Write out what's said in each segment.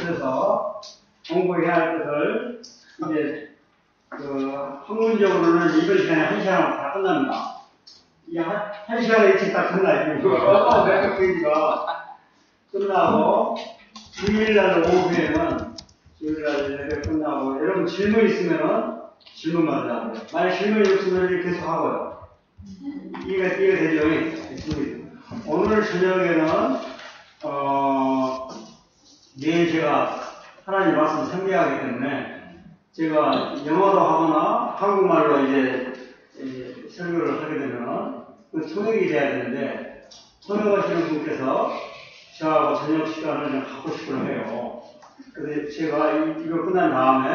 오셔서 공부해야 할 것을 이제 학문적으로는 이번 시간에 1시간 다 끝납니다. 이 1시간에 일찍 다 끝나요. 내가 페이지가 끝나고 주일날 오후에는 주일날 예배 끝나고 여러분 질문 있으면은 질문만 하고요. 만약 질문이 없으면 계속 하고요. 이해가 되죠? 오늘 저녁에는 내일 제가 하나님 말씀 상기하기 때문에 제가 영어로 하거나 한국말로 이제 설교를 하게 되면 그 통역이 돼야 되는데 통역하시는 분께서 저하고 저녁 시간을 좀 갖고 싶어 해요. 그래서 제가 이거 끝난 다음에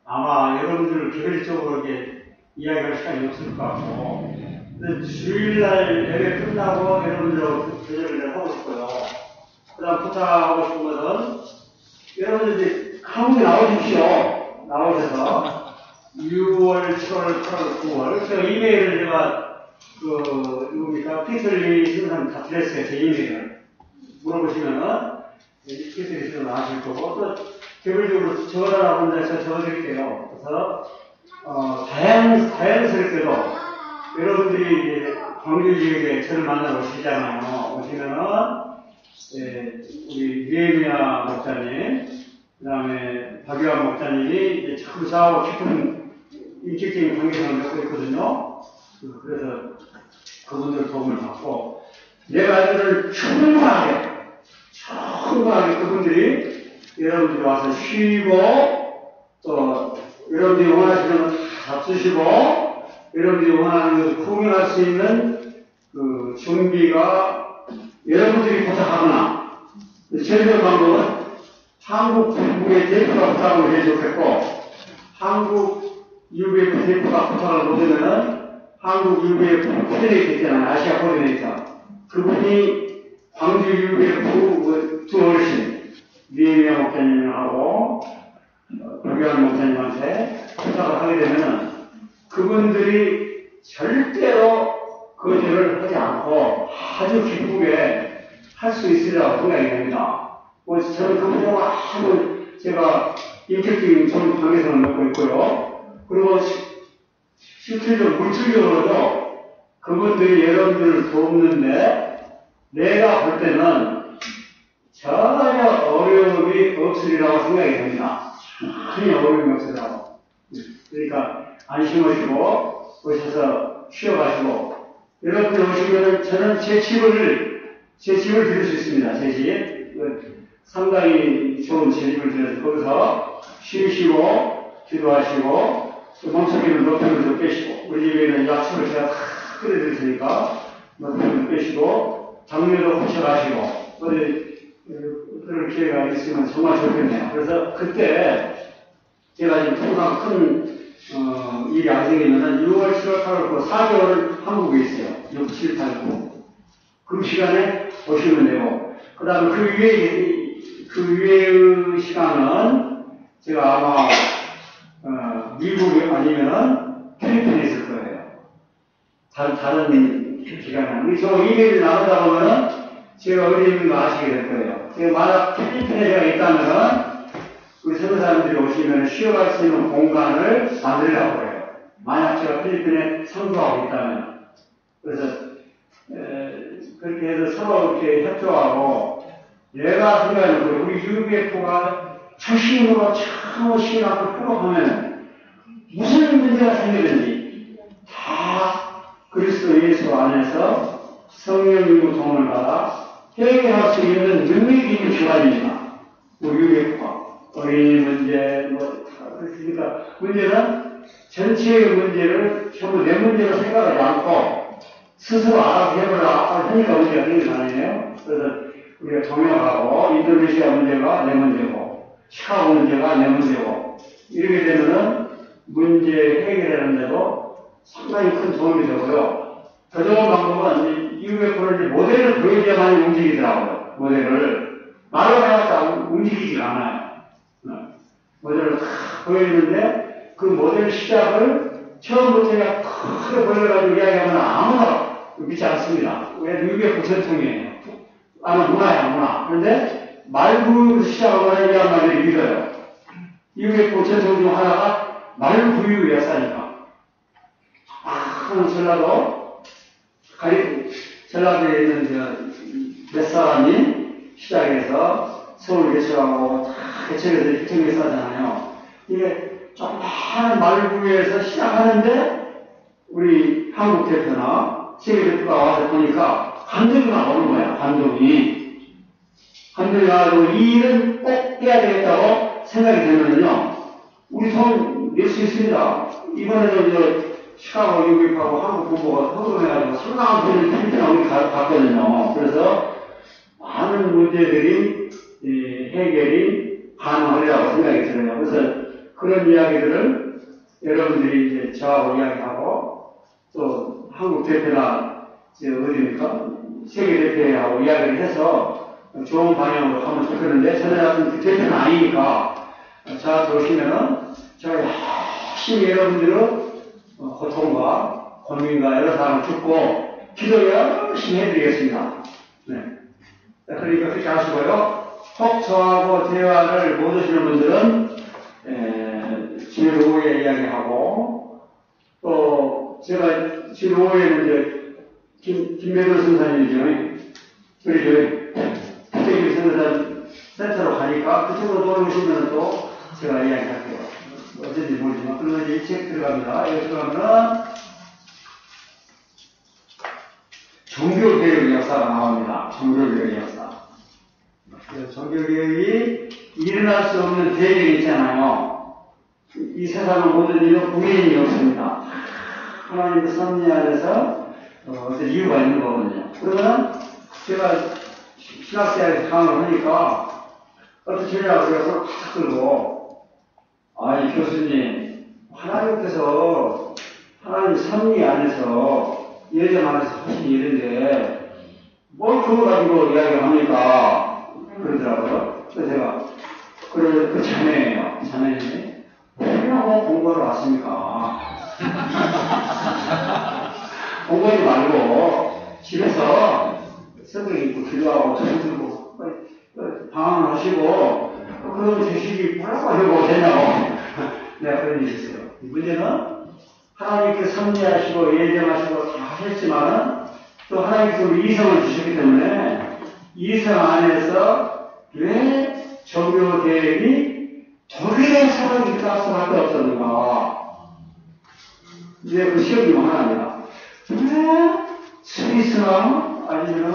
아마 여러분들 개별적으로 이렇게 이야기할 시간이 없을 것 같고 근데 주일날 예배 끝나고 여러분들하고 저녁을 하고 싶어요. 그 다음 부탁하고 싶은 것은 여러분들 이제 한국에 나오십시오. 나오셔서 6월, 7월, 8월, 9월 제가 이메일을 제가 누굽니까? 피틀리 쓰는 사람 다 드렸어요. 제 이메일을 물어보시면은 피틀리 쓰는 거 아실 거고 또 개별적으로 적어달라고 해서 적어드릴게요. 그래서 자연스럽게도 여러분들이 이제 광주 지역에 저를 만나러 오시잖아요. 오시면은 우리 유혜미야 목사님, 그 다음에 박유한 목사님이 이제 참 저하고 깊은 인격적인 관계성을 맺고 있거든요. 그래서 그분들 도움을 받고 내가 알기로는 충분하게 그분들이 여러분들이 와서 쉬고 또 여러분들이 원하시는 잡수시고 여러분들이 원하는 것을 구경할 수 있는 그 준비가 여러분들이 부탁하거나 제일 방법은 한국 정부의 대표가 부탁을 해 좋겠고 한국 UBF 대표가 부탁을 못하면은 한국 UBF 코디네이터 있잖아요. 아시아 코디네이터 그분이 광주 UBF 두 어르신 미애미아 목사님하고 박유한 목사님한테 부탁을 하게 되면은 그분들이 절대로 거절을 하지 않고 아주 기쁘게 할 수 있으리라고 생각이 됩니다. 저는 그분하고 아주 제가 인격적인 좋은 관계성을 맺고 있고요. 그리고 실질적으로 물질적으로도 그분들이 여러분들을 돕는데 내가 볼 때는 전혀 어려움이 없으리라고 생각이 됩니다. 전혀 어려움이 없으리라고. 그러니까 안심하시고 오셔서 쉬어가시고 여러분들 오시면은 저는 제 집을 드릴 수 있습니다. 제 집. 상당히 좋은 제 집을 드려서 거기서 쉬시고 기도하시고 몸속에는 높이를 빼시고 우리 집에는 약속을 제가 다 끓여드릴 테니까 높이를 빼시고 장례도 고쳐가시고 그럴 기회가 있으면 정말 좋겠네요. 그래서 그때 제가 지금 통상 큰 일이 안 생기면은 6월, 7월, 8월, 9월 4개월을 한국에 있어요. 6, 7, 8, 9. 그 시간에 오시면 되고, 그 다음에 그 위의 시간은 제가 아마, 미국 아니면 필리핀에 있을 거예요. 다른 기간은. 저 이메일 나누다 보면은 제가 어디 있는 거 아시게 될 거예요. 제가 만약 필리핀에 제가 있다면은 우리 선교사님들이 오시면 쉬어갈 수 있는 공간을 만들려고 해요. 만약 제가 필리핀에 선교하고 있다면. 그래서 그렇게 해서 서로 이렇게 협조하고 내가 생각해도 우리 UBF가 초심으로 참 시인 앞을 풀어가면 무슨 문제가 생기든지 다 그리스도 예수 안에서 성령님의 도움을 받아 해결할 수 있는 능력이 있는 기관입니다. 우리 UBF가. 어린이 문제, 그러니까 문제는 전체의 문제를 전부 내 문제로 생각하지 않고 스스로 알아서 해보라 하니까 문제가 생긴 거 아니에요? 그래서 우리가 동역하고 인도네시아 문제가 내 문제고 시카고 문제가 내 문제고 이렇게 되면은 문제 해결하는데도 상당히 큰 도움이 되고요. 더 좋은 방법은 UFO를 모델을 보여줘야만 움직이더라고요. 모델을 말로 해봤자 움직이지가 않아요. 모델을 다 보여주는데 그 모델 시작을 처음부터 그냥 크게 보여가지고 이야기하면 아무나 믿지 않습니다. 왜 UBF 전통이에요. 아마 문화야 문화. 그런데 말구유부터 시작하거나 이 양말을 믿어요. 이후에 고천성 중 하나가 말구유 역사니까. 전라도에 있는 몇 사람이 시작해서 서울 개척하고 다 개척해서 일정 역사잖아요. 이게 조그마한 말구유에서 시작하는데 우리 한국 대표나 세계 대표가 와서 보니까 감동이 나오는 거야, 감동이. 감동이 나가지고 이 일은 꼭 해야 되겠다고 생각이 되면요. 우리 손 낼 수 있습니다. 이번에도 시카고 유급하고 한국 부모가 허동해가지고 상당한 돈을 필리핀하고 갔거든요. 그래서 많은 문제들이 해결이 가능하리라고 생각이 들어요. 그래서 그런 이야기들을 여러분들이 이제 저하고 이야기하고 또 한국 대표나 어디입니까? 세계 대표하고 이야기를 해서 좋은 방향으로 가면 좋겠는데 저는 같은 대표는 아니니까 저한테 오시면은 제가 열심히 여러분들의 고통과 고민과 여러 사람을 듣고 기도 열심히 해드리겠습니다. 네. 그러니까 그렇게 하시고요. 혹 저하고 대화를 못 하시는 분들은 지금 오후에 이야기하고 또 제가 지금 오후에는 이제 김매도 선사님이죠. 우리 국제교육 선교사 센터로 가니까 그쪽으로 돌아오시면 또 제가 이야기할게요. 어쩐지 모르지만 그러면 이제 이 책 들어갑니다. 여기 들어가면 종교개혁 역사가 나옵니다. 종교개혁 역사. 종교개혁이 일어날 수 없는 대력이 있잖아요. 이 세상의 모든 일은 우연이 없습니다. 하나님의 섭리 안에서 어떤 이유가 있는 거거든요. 그러면 제가 신학대학에서 강의를 하니까 어떤 제자가 그래서 탁 들고 아니 교수님 하나님께서 하나님 섭리 안에서 예정 안에서 하신 일인데 뭘 그거 가지고 이야기를 합니까? 그러더라고요. 그래서 제가 그 자매예요. 자매님이 왜냐고 공부하러 왔습니까? 공부하지 말고 집에서 성경 읽고 기도하고 책 들고 방황을 하시고 그러면 주식이 뭐라고 하려고 되냐고 내가 그런 일이 있어요. 이 문제는 하나님께서 섭리하시고 예정하시고 다 하셨지만은 또 하나님께서 우리 이성을 주셨기 때문에 이성 안에서 왜 종교 계획이 독일의 사람이 갈 수밖에 없었는가? 이제 그 시험이 하나입니다. 왜 스위스나 아니면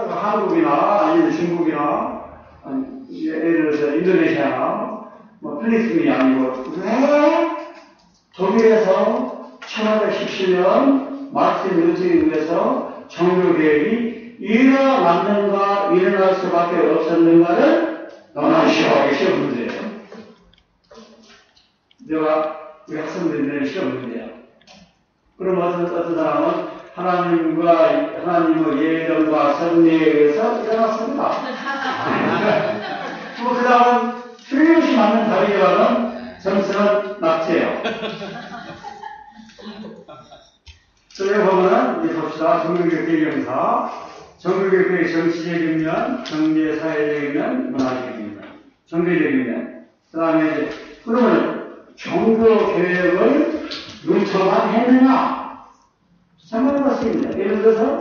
한국이나 아니면 중국이나 예를 들어서 인도네시아나 뭐 필리핀이 아니고 왜 독일에서 1517년 마르틴 루터에 의해서 종교개혁이 일어날 수밖에 없었는가를 논하시오. 시험 문제예요. 내가 우리 학생들이 내는 시험 문제야. 그럼 어떤 사람은 하나님의 예정과 섭리에 의해서 일어났습니다. 그 다음은 틀림없이 맞는 답이지만은 점수는 낮대요. 여기 보면은 이제 봅시다. 종교개혁 배경사. 종교개혁의 정치적인 면, 경제, 사회적인 면, 문화적인 면, 종교적인 면. 그 다음에 이제 그러면 종교개혁을 누처만 했느냐? 상관이 없습니다. 예를 들어서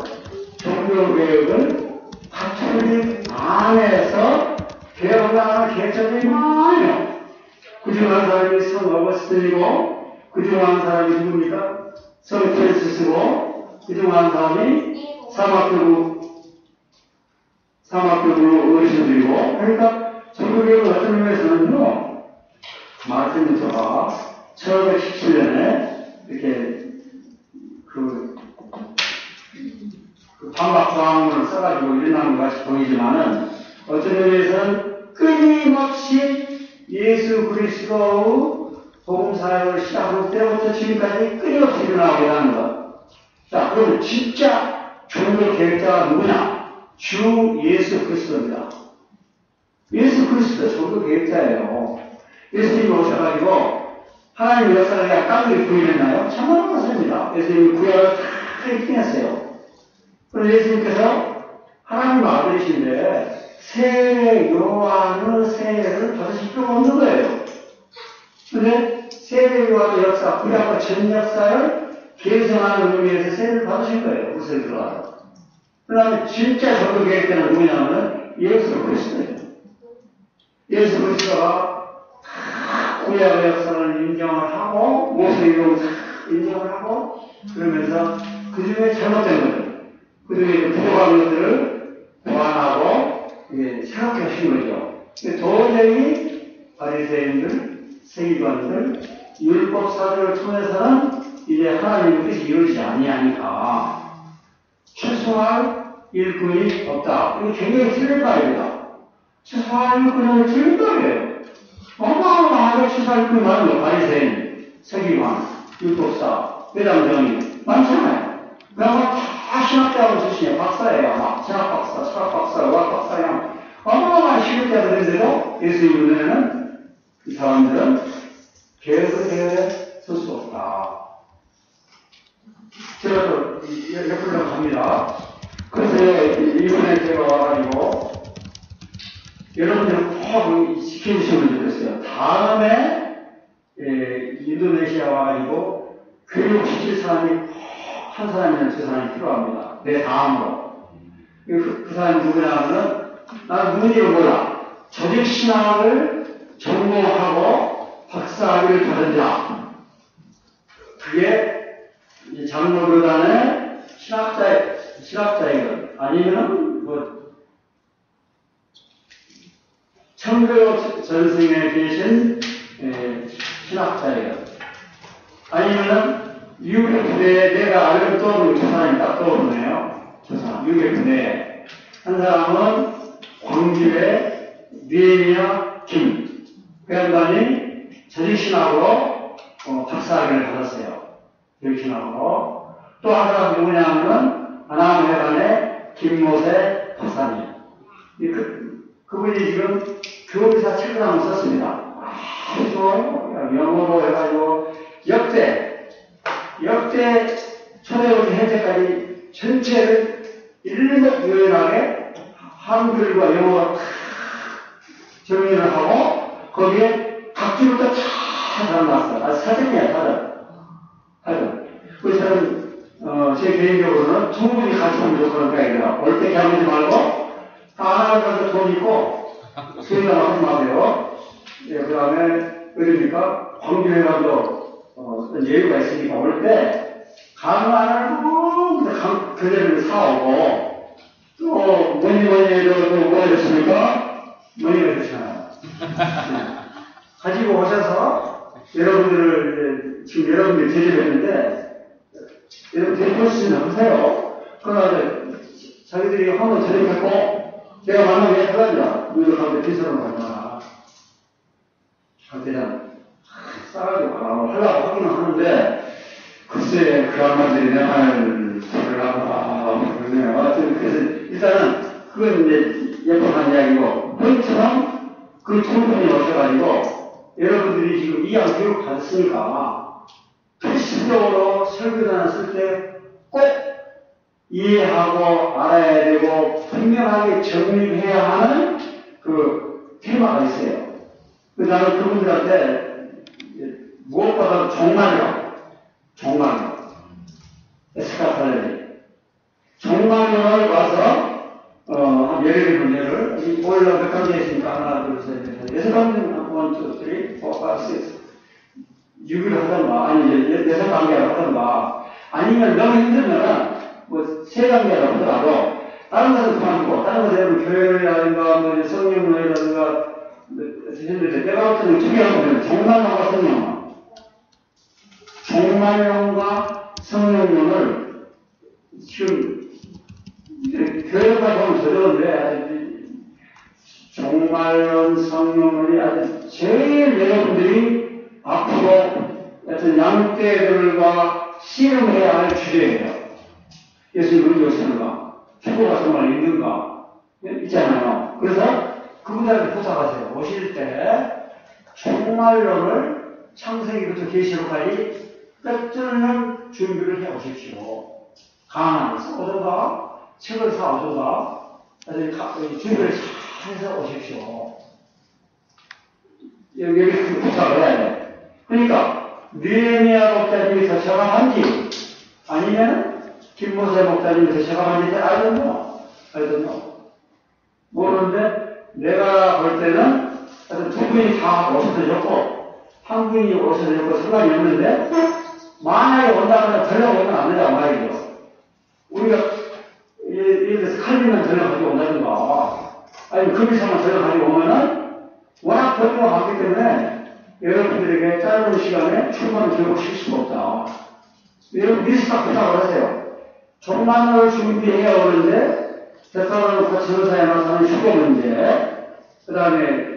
종교개혁을 가톨릭 안에서 개혁하는 개척이 많아요. 그중 한 사람이 성 어거스틴이고 그중 한 사람이 누굽니까? 성 프란시스고 그중 한 사람이 사막교구 어르신들이고 그러니까 종교개혁을 어떤 의미에서는요 마르틴 루터가 1517년에 이렇게 그 반박조항문을 써가지고 일어나는 것 같이 보이지만은 어떤 의미에서는 끊임없이 예수 그리스도의 복음사역을 시작할 때부터 지금까지 끊임없이 일어나고 있다는 것. 자, 그럼 진짜 종교 계획자가 누구냐? 주 예수 그리스도입니다. 예수 그리스도 종교 계획자예요. 예수님이 오셔가지고 하나님의 역사가 그냥 깡그리 부인했나요? 참말로 맞습니다. 예수님이 구약을 다 읽긴 했어요. 그럼 예수님께서 하나님의 아들이신데 세례 요한의 세례를 받으실 필요가 없는 거예요. 근데 세례 요한의 역사, 구약과 전 역사를 계승하는 의미에서 세례를 받으신 거예요. 그것을 들어가서. 그 다음에 진짜 전도 계획자는 누구냐면 예수 그리스도예요. 예수 그리스도가 구약의 역사를 인정을 하고 모세의 이름을 인정을 하고 그러면서 그 중에 잘못된 것들, 그 중에 부족한 것들을 보완하고 새롭게 하신 거죠. 도저히 바리새인들, 세기관들, 율법사들을 통해서는 이제 하나님의 뜻이 이루어지지 아니하니까 최소할 일꾼이 없다. 이거 굉장히 틀린 말입니다. 최소할 일꾼은 틀린 말이에요. 어마어마하게 최소할 일꾼이 많은 거. 바리새인, 세기관, 율법사, 회당장이 많잖아요. 그러면 다 신학대학을 출신이에요. 박사예요. 막 신학 박사, 철학 박사, 의학 박사예요. 어마어마한 신학대학들인데도 예수님 눈에는 이 사람들은 계획에 설 수 없다. 제가 또 옆으로 갑니다. 그래서 이번에 제가 와가지고 여러분들은 꼭 지켜주시면 좋겠어요. 다음에 인도네시아 와가지고 교육시킬 사람이 꼭 한 사람이나 두 사람이 필요합니다. 내 다음으로. 그 사람이 누구냐 하면은 나는 누군지를 몰라. 조직신학을 전공하고 박사학위를 받은 자. 그게 장로교단의 신학자이건 아니면은 청교 전승에 계신 신학자이건 아니면은 유교부대에 내가 알고 떠오르는 두 사람이 딱 떠오르네요. 두 사람. 유교부대에 한 사람은 광주의 니에미아 김. 그 양반이 조직신학으로 박사학위를 받았어요. 조직신학으로. 또 한 사람 누구냐면 하나회관의 김모세 박사님. 그분이 지금 교리사 책을 한번 썼습니다. 아주 영어로 해가지고 역대 초대부터 현재까지 전체를 일목요연하게 한글과 영어가 정리를 하고 거기에 각주부터 다 달아놨어요. 아, 사전이야, 사전. 그래서 제 개인적으로는 충분히 가르치면 좋거든요. 그러니까 올때 가보지 말고 다 하나 가서 돈 있고 수행을 하지 마세요. 그 다음에 그러니까 광주에 가도 어떤 여유가 있으니까 올 때 강 안 하고 그대를 사오고 또 뭐니 해도 또 뭐가 됐습니까? 뭐니가 됐잖아요. 가지고 오셔서 여러분들을 지금 여러분들이 제재했는데 여러분 데리고 오시면 하세요. 그러나 자기들이 한번 저녁했고 제가 만나면 왜 하라냐 너희들 가운데 비서로 가냐 그냥 싸가지고 하려고 하기는 하는데 글쎄 그 양반들이 내 말을 들으려고 그러네요. 그래서 일단은 그건 이제 예쁘한 이야기고 그것처럼 그 두 분이 오셔가지고 여러분들이 지금 이양 교육 받았으니까 필수적으로 설교단을 쓸 때 꼭 이해하고 알아야 되고 분명하게 정리해야 하는 그 테마가 있어요. 그 다음에 그분들한테 무엇보다 종말론, 에스카팔레. 종말론을 와서, 한 예를 들면 예를, 보일러 몇 가지 있으니까 하나, 둘, 셋, 넷, 여섯 가지, 1, 2, 3, 4, 5, 6, 6을 하던가, 아니, 여섯 단계를 하던가, 아니면 너무 힘들면은, 세 단계라고 하더라도, 다른 것은 그만두고, 다른 것은 교회라든가, 성령이라든가, 내가 볼 때는 두 개 하면 종말론과 성령론. 종말론과 성령론을 지금 교회가 보면 저러는데 종말론, 성령론이 아주 제일 여러분들이 앞으로 어떤 양떼들과 씨름해야 할 주제예요. 예수님은 요새는가? 최고가 정말 있는가? 있잖아요. 그래서 그분들한테 부탁하세요. 오실 때 종말론을 창세기부터 계시록까지 뼈뚫는 준비를 해 오십시오. 강한을 사오든가 책을 사오든가 준비를 해서 오십시오. 여기 부탁을 해야 돼. 그러니까 느헤미야 목사님이 더 처방한지 아니면 김모세 목사님이 더 처방한지 I don't know. 모르는데 내가 볼 때는 두 분이 다 오셔도 좋고 한 분이 오셔도 좋고 상관이 없는데 만약에 온다면 전혀오면 안 된다고 말이죠. 우리가 예를 들어서 칼빈만 전혀 가지고 온다든가 아니면 금이상만 전혀 가지고 오면은 워낙 번호가 많기 때문에 여러분들에게 짧은 시간에 충분한 교육을 시킬 수가 없다. 여러분 미스터 부탁을 하세요. 종만을 준비해 오는데 대통령과 전사에 나서는 휴거 문제, 그 다음에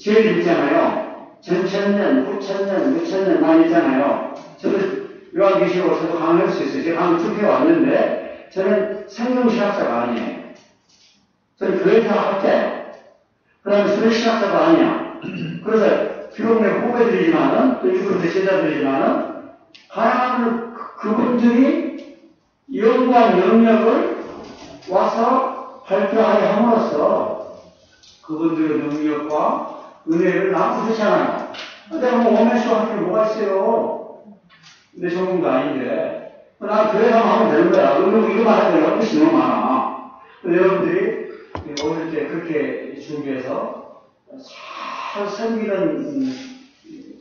제일 있잖아요. 전천년, 후천년, 무천년 많이 있잖아요. 저는 요한계시록 저도 강의할 수 있어요. 제가 강의 투표해 왔는데 저는 성경신학자가 아니에요. 저는 교회사 학자예요. 그 다음에 수련신학자가 아니야. 그래서 비록 내가 후배들이지만은 또 일부러 제자들이지만은 하나님은 그분들이 연구한 영역을 와서 발표하게 함으로써 그분들의 능력과 은혜를 나누고 그렇잖아요. 내가 뭐 오면서 할 게 뭐가 있어요? 내 전공도 아닌데 난 교회만 하면 되는 거야. 이거만 하면 되는 것이 너무 많아. 여러분들이 오늘 때 그렇게 준비해서 잘 섬기는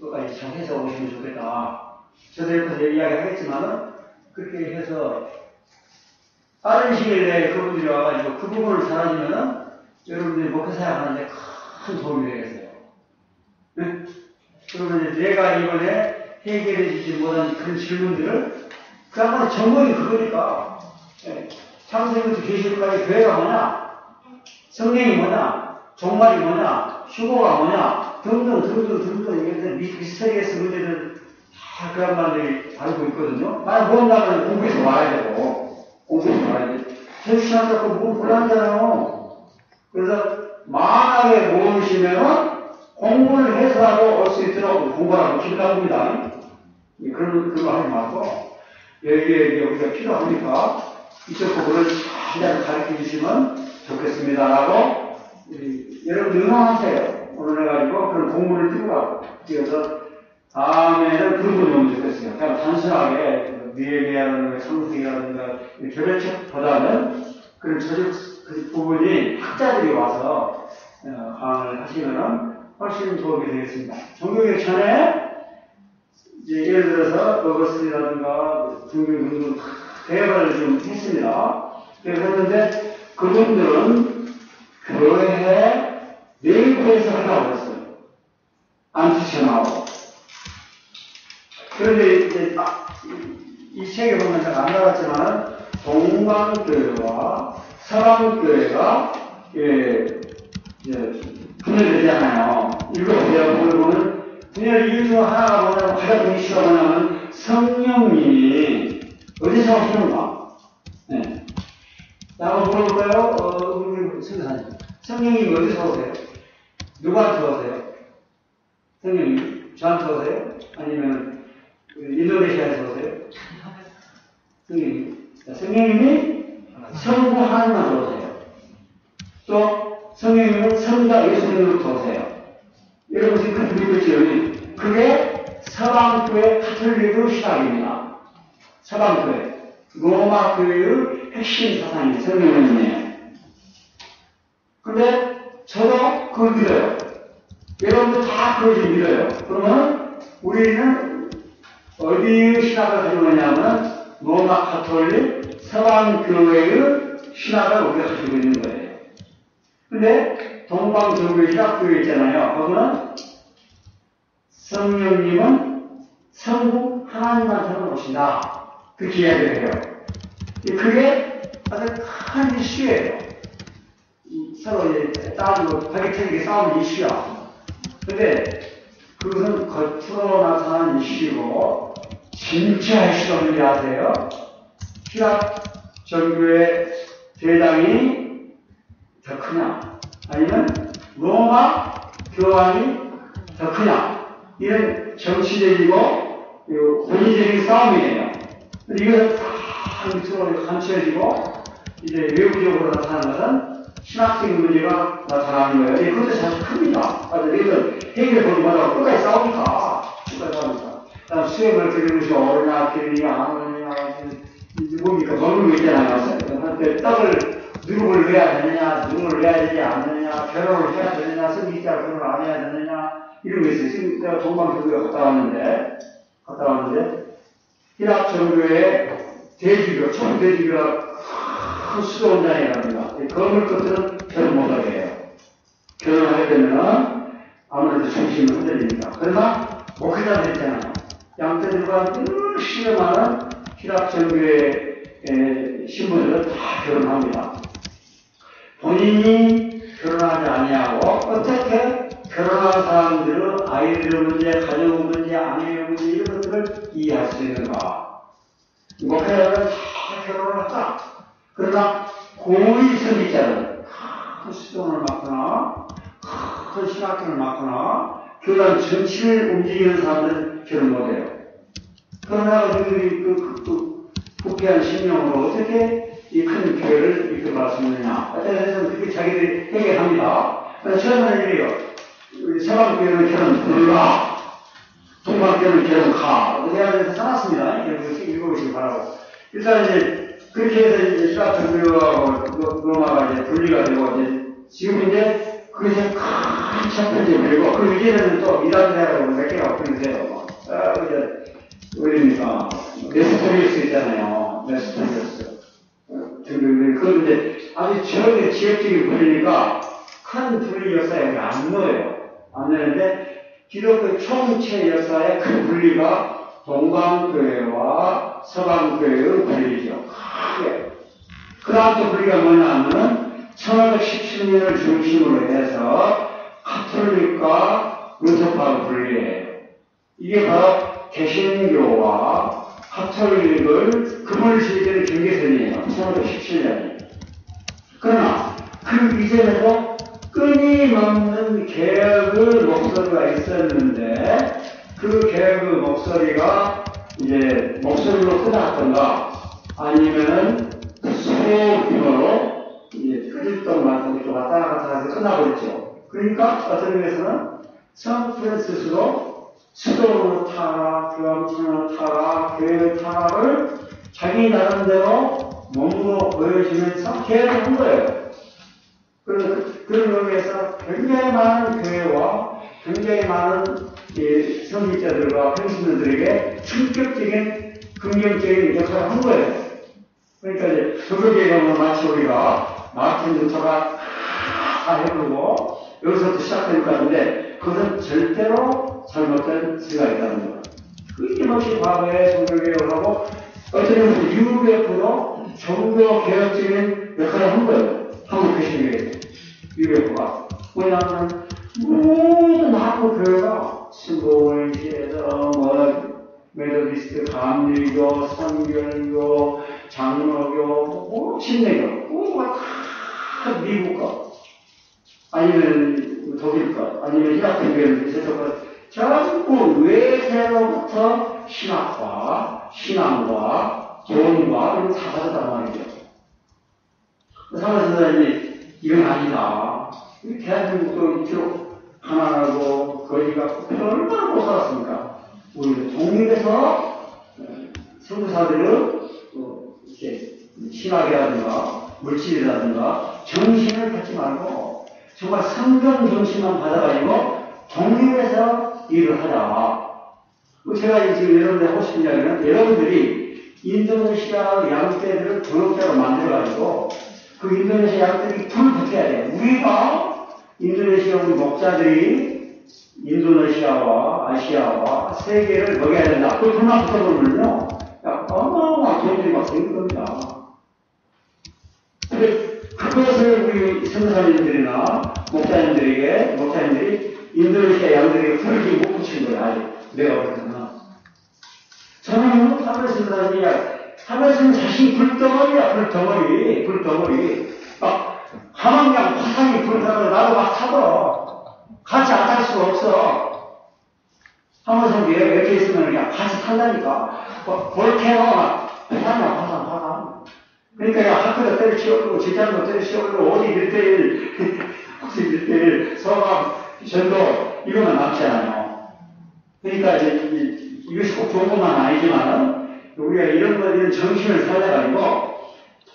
것까지 잘 해서 오시면 좋겠다. 저도 옆에서 이야기 하겠지만은 그렇게 해서 빠른 시일 내에 그분들이 와가지고 그 부분을 잘하시면은 여러분들이 목회사역 하는데 큰 도움이 되겠어요. 네? 그러면 이제 내가 이번에 해결해 주지 못한 그런 질문들을 그야말로 전공이 그거니까. 네. 창세기부터 계시록까지 교회가 뭐냐? 성령이 뭐냐? 종말이 뭐냐? 휴고가 뭐냐? 등등 이게 미스터리에스 문제들 다 그 양반들이 알고 있거든요. 만약 모른다면 공부해서 와야 되고 공부해서 와야 돼. 제시한 갖고 뭐 불안하잖아요. 그래서 만약에 모르시면은 공부를 해서라도 올 수 있도록 공부하라고 기도합니다. 그런 거 하지 말고 여기에 우리가 필요하니까 이쪽 부분을 잘 가르쳐 주시면 좋겠습니다라고 여러분 응원하세요. 오늘 해가지고 그런 공부를 띄우라고. 그래서 다음에는 그런 분이 오면 좋겠어요. 그냥 단순하게 느헤미야라든가 창세기라든가 결례책보다는 그런 저적 부분이 학자들이 와서 강의를 하시면은 훨씬 도움이 되겠습니다. 종교개혁 전에 이제 예를 들어서 버거스라든가 등등 대화를 좀 했습니다. 그랬는데 그분들은 교회 내부에서 하려고 했어요. 안 추천하고. 그런데 이제 이 책에 보면 제가 안 나왔지만은 동방교회와 서방교회가 분열되잖아요. 읽어보세요. 보면 분열 이유 중 하나가 뭐냐면 가장 이슈가 뭐냐면 성령님이 어디서 오시는가? 네. 한번 물어볼까요? 우리 선생님. 성령님이 어디서 오세요? 누구한테 오세요? 성령님? 저한테 오세요? 아니면 인도네시아에서 오세요? 성령님. 성령님이 성부 하나님한테 오세요. 또 성령님은 성자 예수님으로부터 오세요. 여러분 지금 그렇게 믿고 있죠? 그게 서방교회 카톨릭의 시작입니다. 서방교회. 로마교회의 핵심 사상이 성령님이에요. 근데 저도 그걸 믿어요. 여러분도 다 그걸 좀 믿어요. 그러면 우리는 어디의 신학을 가지고 있냐면 로마 카톨릭 서방교회의 신학을 우리가 가지고 있는 거예요. 근데 동방교회 신학교회 있잖아요. 거기는 성령님은 성부 하나님한테는 오신다. 그렇게 이야기를 해요. 그게 아주 큰 이슈예요. 서로 이제 따지고 바게트에게 싸우는 이슈야. 근데 그것은 겉으로 나타난 이슈고 진짜 이슈가 뭔지 아세요? 휘랍 정교회 대당이 더 크냐? 아니면 로마 교황이 더 크냐? 이런 정치적이고 권위적인 싸움이에요. 근데 이것은 다 밑으로 감춰지고 이제 외부적으로 나타나는 것은 신학적인 문제가 나타나는 거예요. 예, 그것도 사실 큽니다. 그래서 해결 보지 말라고 끝까지 싸우니까. 그다음 수행을 들은 것이 옳으냐, 길이냐, 안 옳으냐, 이제 뭡니까? 먹는 거 있잖아요. 한때 떡을 누룩을 넣어야 되느냐, 누룩을 넣어야 되지 않느냐, 결혼을 해야 되느냐, 성직자를 결혼을 안 해야 되느냐, 이런 거 있어요. 지금 내가 동방선교에 갔다 왔는데, 히랍 정교의 대주교, 총 대주교가 큰 수도원장이랍니다. 건물 끝들은 결혼 못하게 해요. 결혼하게 되면은 아무래도 정신이 흔들리니까. 그러나 목회자들 있잖아요. 양떼들과 늘 실험하는 히랍 정교의 신부들은 다 결혼합니다. 본인이 결혼하지 아니하고 어떻게 결혼한 사람들은 아이들 문제, 가정 문제, 아내의 문제 이런 것들을 이해할 수 있는가? 목회자들은 다 결혼을 했다. 그러나 고의 선지자는 큰 수동을 맡거나 큰 신학교를 맡거나 교단 전체를 움직이는 사람들은 결혼 못해요. 그러나 그들이 부패한 신령으로 어떻게 이 큰 교회를 이끌어갈 수 있느냐. 어떤 그게 자기들이 해결합니다. 처음에는 이래요. 우리 서방교회는 결혼 불가, 동방교회는 결혼 가. 어떻게 하면서 살았습니다. 이렇게 읽어보시기 바라고. 일단 이제 그렇게 해서 이제 시각 정교하고 로마가 이제 분리가 되고 이제 지금 이제 그것이 큰 첫 번째 그리고 그 이제는 또 이단대라고 몇 개가 없는데요. 이제 우리니까 메스토리우스 있잖아요. 메스토리우스. 그건 이제 아주 처음에 지역적인 분리니까 큰 분리 역사에 우리 안 넣어요. 안 넣는데 기독교 총체 역사의 큰 분리가 동방교회와 서방교회의 분리죠. 크게. 그 다음 또 분리가 뭐냐 하면은 1517년을 중심으로 해서 카톨릭과 루터파가 분리해요. 이게 바로 개신교와 카톨릭을 금을 지키는 경계선이에요. 1517년이. 그러나 그 이전에도 끊임없는 개혁의 목소리가 있었는데 그 개혁의 목소리가 이제 목소리로 끝났던가 아니면은 소규모로 이제 끄집동만 이렇게 왔다 갔다 해서 끝나버렸죠. 그러니까 어떤 의미에서는 성 프란시스도 수도로 타라, 교황청으로 타라, 교회를 타라를 자기 나름대로 몸으로 보여주면서 개혁을 한 거예요. 그런 의미에서 굉장히 많은 교회와 굉장히 많은 성직자들과 평신도들에게 충격적인 긍정적인 역할을 한 거예요. 그러니까 이제 조교계에 가면 마치 우리가 마틴 루터가 다 해보고 여기서부터 시작될 것 같은데 그것은 절대로 잘못된 생각이라는 거예요. 끊임없이 과거에 종교개혁을 하고 어떤 의미에서 UBF도 종교개혁적인 역할을 한 거예요. 한국 개신교에서 UBF가 뭐냐면 모든 한국 교회가 신봉을 피해서 메소디스트, 감리교, 선결교, 장로교, 침례교, 뭐가 다 미국 거, 아니면 독일 거, 아니면 히라크교회를 비롯해서 전부 외세로부터 신학과, 신앙과, 교훈과 이런 다 받았단 말이죠. 사무선생님이 이건 아니다. 대한민국도 이쪽 가난하고 거지가 얼마나 못 살았습니까? 우리 독립해서 선교사들은 이렇게 신학이라든가 물질이라든가 정신을 갖지 말고 정말 성경 정신만 받아가지고 독립해서 일을 하자. 제가 지금 여러분들 하고 싶은 이야기는 여러분들이 인도네시아 양떼들을 교육자로 만들어가지고 그 인도네시아 양떼들이 불 붙여야 돼요. 우리가 인도네시아 우리 목자들이 인도네시아와 아시아와 세계를 먹여야 된다. 그 불만 붙어보면요, 어마어마한 돈들이 막 생긴 겁니다. 근데 그것을 우리 선교사님들이나 목사님들이 인도네시아 양들에게 불을 못 붙이는 거야, 아직. 내가 볼 때는. 저는 사무엘선교사님이 사무엘선 자신이 불덩어리야, 불덩어리. 막, 함흥양 화상이 불덩어리 나도 막 타버려. 같이 안 탈 수가 없어. 사무엘선 이렇게 있으면 그냥 같이 탄다니까. 볼케노 막, 화상. 그러니까 학교도 때려치웠고, 직장도 때려치웠고, 어디 1대1, 혹시 1대1, 서갑, 전도, 이거만 남잖아요. 그러니까 이것이 꼭 좋은 것만 아니지만, 우리가 이런 것들은 정신을 살려가지고,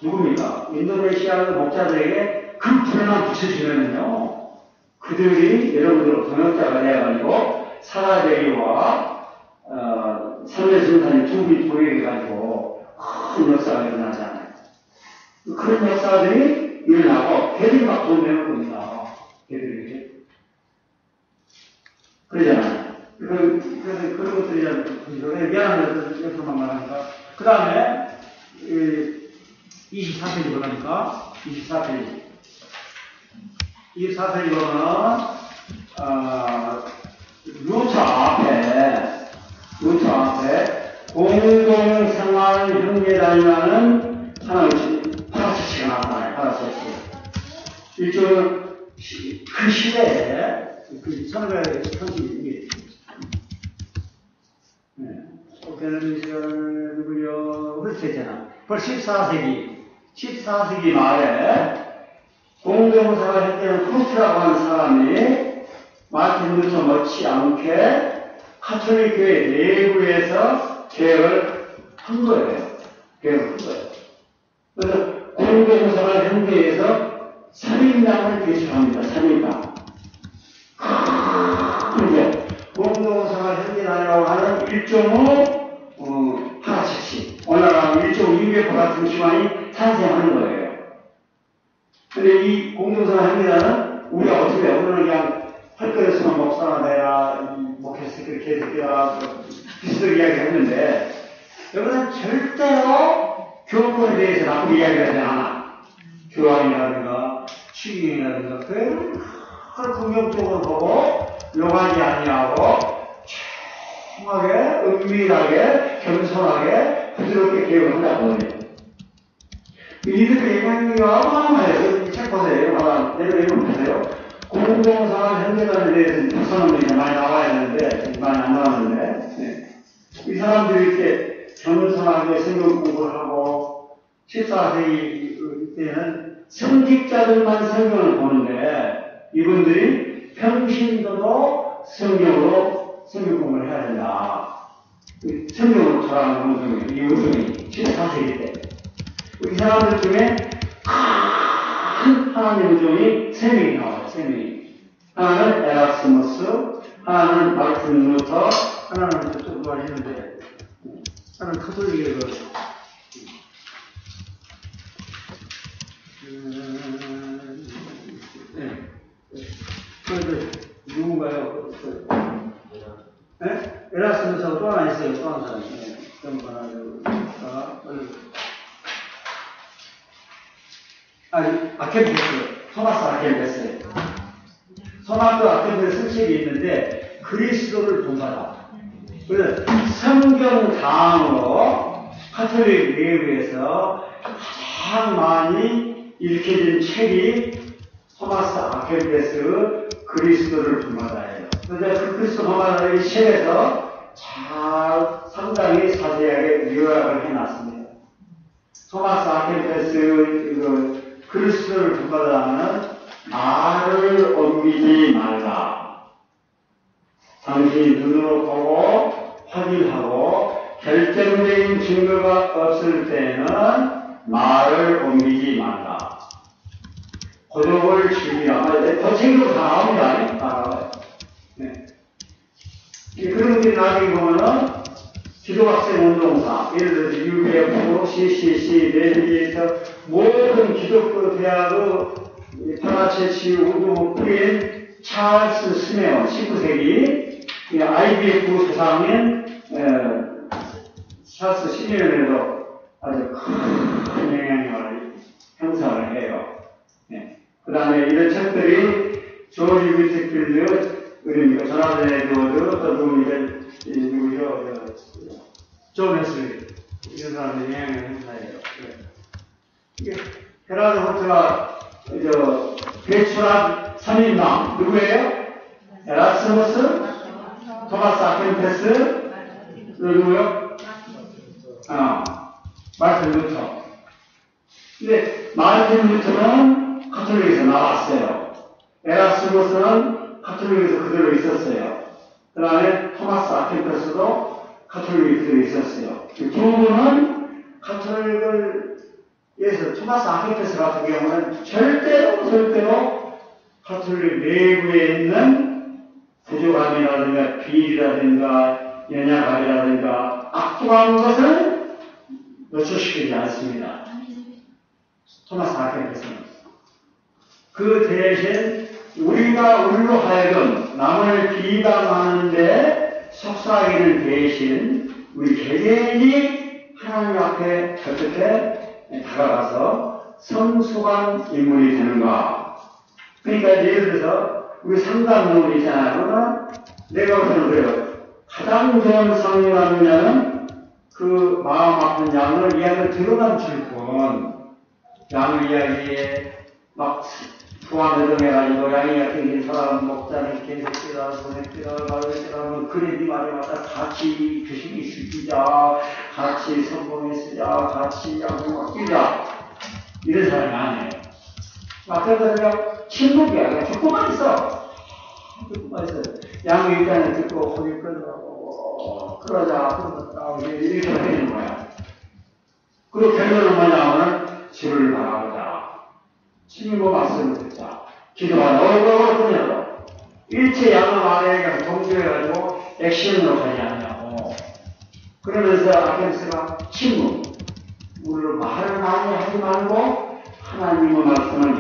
누굽니까? 인도네시아 목자들에게 그 불만 붙여주면은요, 그들이 여러분들 동역자가 되어가지고, 사라데이와, 삼례승산이 두비 동역해가지고, 큰 역사가 일어나잖아요. 그런 역사들이 일어나고, 걔들이 막 돈 내는 겁니다. 걔들이. 그러잖아요. 그래서 그런 것들이 미안한 여서만 말하니까. 그 다음에, 24페이지 보니까, 24페이지 보면, 루터 앞에, 공동생활 형제단이라는 하나의 파라처치가 나타나요, 파라처치. 일종은 그 시대에, 그 1930, 그렇게 했잖아. 벌써 14세기 말에 공동생활 했던 크루트라고 하는 사람이 마틴 루터 못지않게 카톨릭 교회 내부에서 개혁을 한 거예요. 그래서 공동생활 현대에서 3인당을 개척합니다. 3인당. 근데 공동생활 현대라고 하는 일종의 파라처치, 오늘날 일종 유교파 같은 기관이 탄생하는 거예요. 근데 이 공동생활 현대라는 우리가 어떻게 해요? 우리는 그냥 헐거렸으면 목사가 되라, 목했을 때 개새끼라, 비슷하게 이야기했는데, 여기는 절대로 교권에 대해서 나쁘게 이야기를 하지 않아. 교황이라든가, 추기경이라든가, 그걸 긍정적으로 보고, 용하지 아니하고, 청하게, 은밀하게, 겸손하게, 부드럽게 개혁을 한다고. 이들의 영향력이 어마어마해요. 이 책 보세요. 내려보세요. 공동생활 현대관에 대해서 박사님들이 많이 나와야 되는데, 많이 안 나왔는데, 네. 이 사람들이 이렇게 겸손하게 성경 공부를 하고, 14세기 때는 성직자들만 성경을 보는데, 이분들이 평신도도 성경으로 성경 공부를 해야 된다. 성경으로 돌아가는 운동이, 이 운동이 14세기 때. 이 사람들 중에 큰 하나님 운동이 3명이 나와요. 3명이. 하나는 에라스무스, 하나는 마르틴 루터, 하나는 저쪽 누가 있는데, 하나는 카톨릭의 누군가요? 네? 에라스무스하고 또 하나 있어요. 또 하나 사람. 아켄베스, 토마스 아켄베스. 토마스 아켄베스 책이 있는데, 그리스도를 본받아. 그래서 성경당으로 카톨릭 내부에서 가장 많이 읽혀진 책이 토마스 아켄베스 그리스도를 본받아예요. 그런데 그 그리스도 본받아 이 책에서 상당히 자세하게 요약을 해놨습니다. 토마스 아켄베스 그리스도를 본받아하면 말을 옮기지 말라. 당신이 눈으로 보고 확인하고 결정적인 증거가 없을 때는 말을 옮기지 말라. 고독을 즐기라. 더 책으로 다 나옵니다. 다 나와요. 네. 그런 것들이 나중에 보면은 기독학생 운동사, 예를 들어서 UBF, CCC, 렌디에서 모든 기독교 대학의 파라체치 운동을 꾸린 찰스 스메어, 19세기 IBF 소상인 찰스 스메어에도 아주 큰 영향력을 형성을 해요. 네. 그 다음에 이런 책들이 조지 위트필드, 그러니까 조나단 에드워드, 또 누구죠? 존 웨슬리, 이런 사람들이 영향을 행사해요. 이게 헤라드 호트가 배출한 3인방 누구예요? 에라스무스, 토마스 아켄베스, 누구요? 마르틴 루터. 근데 마르틴 루터는 가톨릭에서 나왔어요. 에라스무스는 가톨릭에서 그대로 있었어요. 그 다음에 토마스 아퀴나스도 가톨릭에 그대로 있었어요. 두 분은 가톨릭에서 토마스 아퀴나스 같은 경우는 절대로 가톨릭 내부에 있는 부족함이라든가 비리라든가 연약함이라든가 악독한 것을 노출시키지 않습니다. 토마스 아퀴나스는. 그 대신 우리로 하여금 남을 비방하는데 속삭이는 대신 우리 개개인이 하나님 앞에 어떻게 다가가서 성숙한 인물이 되는가. 그러니까 예를 들어서 우리 상담론이 있잖아요. 내가 보기에는 그래요. 가장 좋은 성령하느냐는 그 마음 아픈 양을 이야기를 들어간 줄뿐 양을 이야기에 막 부안해동해가지고 양이 같은 사람 목자는 개새끼다 소새끼다 말새끼다 그래 네 말에 맞다 같이 교식이 쓰자 같이 성공에 쓰자 같이 양을 맡기자 이런 사람이 아니에요. 막혀서 그냥 침묵이야. 그냥 듣고만 있어. 양의 입장을 듣고 거기 그러자 이렇게 되는 거야. 그리고 결론은 뭐냐면 주를 바라보자. 주님과 말씀을 듣자. 기도하자. 그러냐고. 일체 양을 말해야 동조해가지고 액션으로 가지 않냐고. 그러면서 아켄스가 침묵. 물론 말을 많이 하지 말고 하나님의 말씀을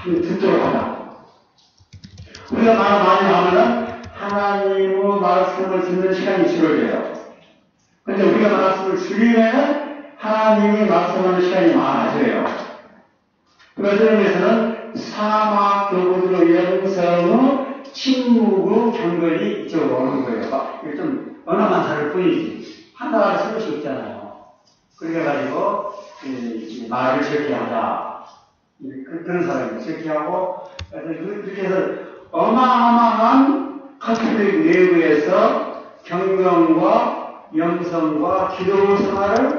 듣도록 하자. 우리가 말 많이 하면은 하나님의 말씀을 듣는 시간이 줄어들어요. 근데 우리가 말씀을 줄이면은 하나님이 말씀하는 시간이 많아져요. 그런 의미에서는 사막 교부들의 영성의 침묵의 경건이 이쪽으로 오는 거예요. 이게 좀 언어만 다를 뿐이지. 하나가 서로씩 있잖아요. 그래가지고 말을 적게 하자. 그런 사람이 적게 하고 그렇게 해서 어마어마한 가톨릭 내부에서 경건과 영성과 기도 생활을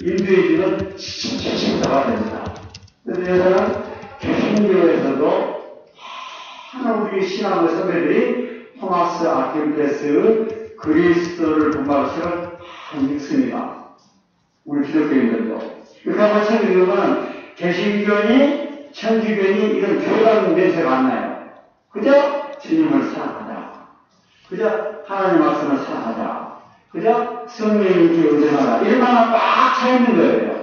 인도해주는 신자가 됩니다. 그래서 개신교에서도 하나 우리 신앙의 선배들이 토마스 아퀴나스의 그리스도를 본받아서 믿습니다. 우리 기독교인들도. 그러니까 마찬가지로 개신교니 천주교니 이런 교단 냄새가 안 나요. 그저 주님을 사랑하자. 그저 하나님 말씀을 사랑하자. 그저 성령님께 의존하자. 이런 말만 꽉 차있는 거예요.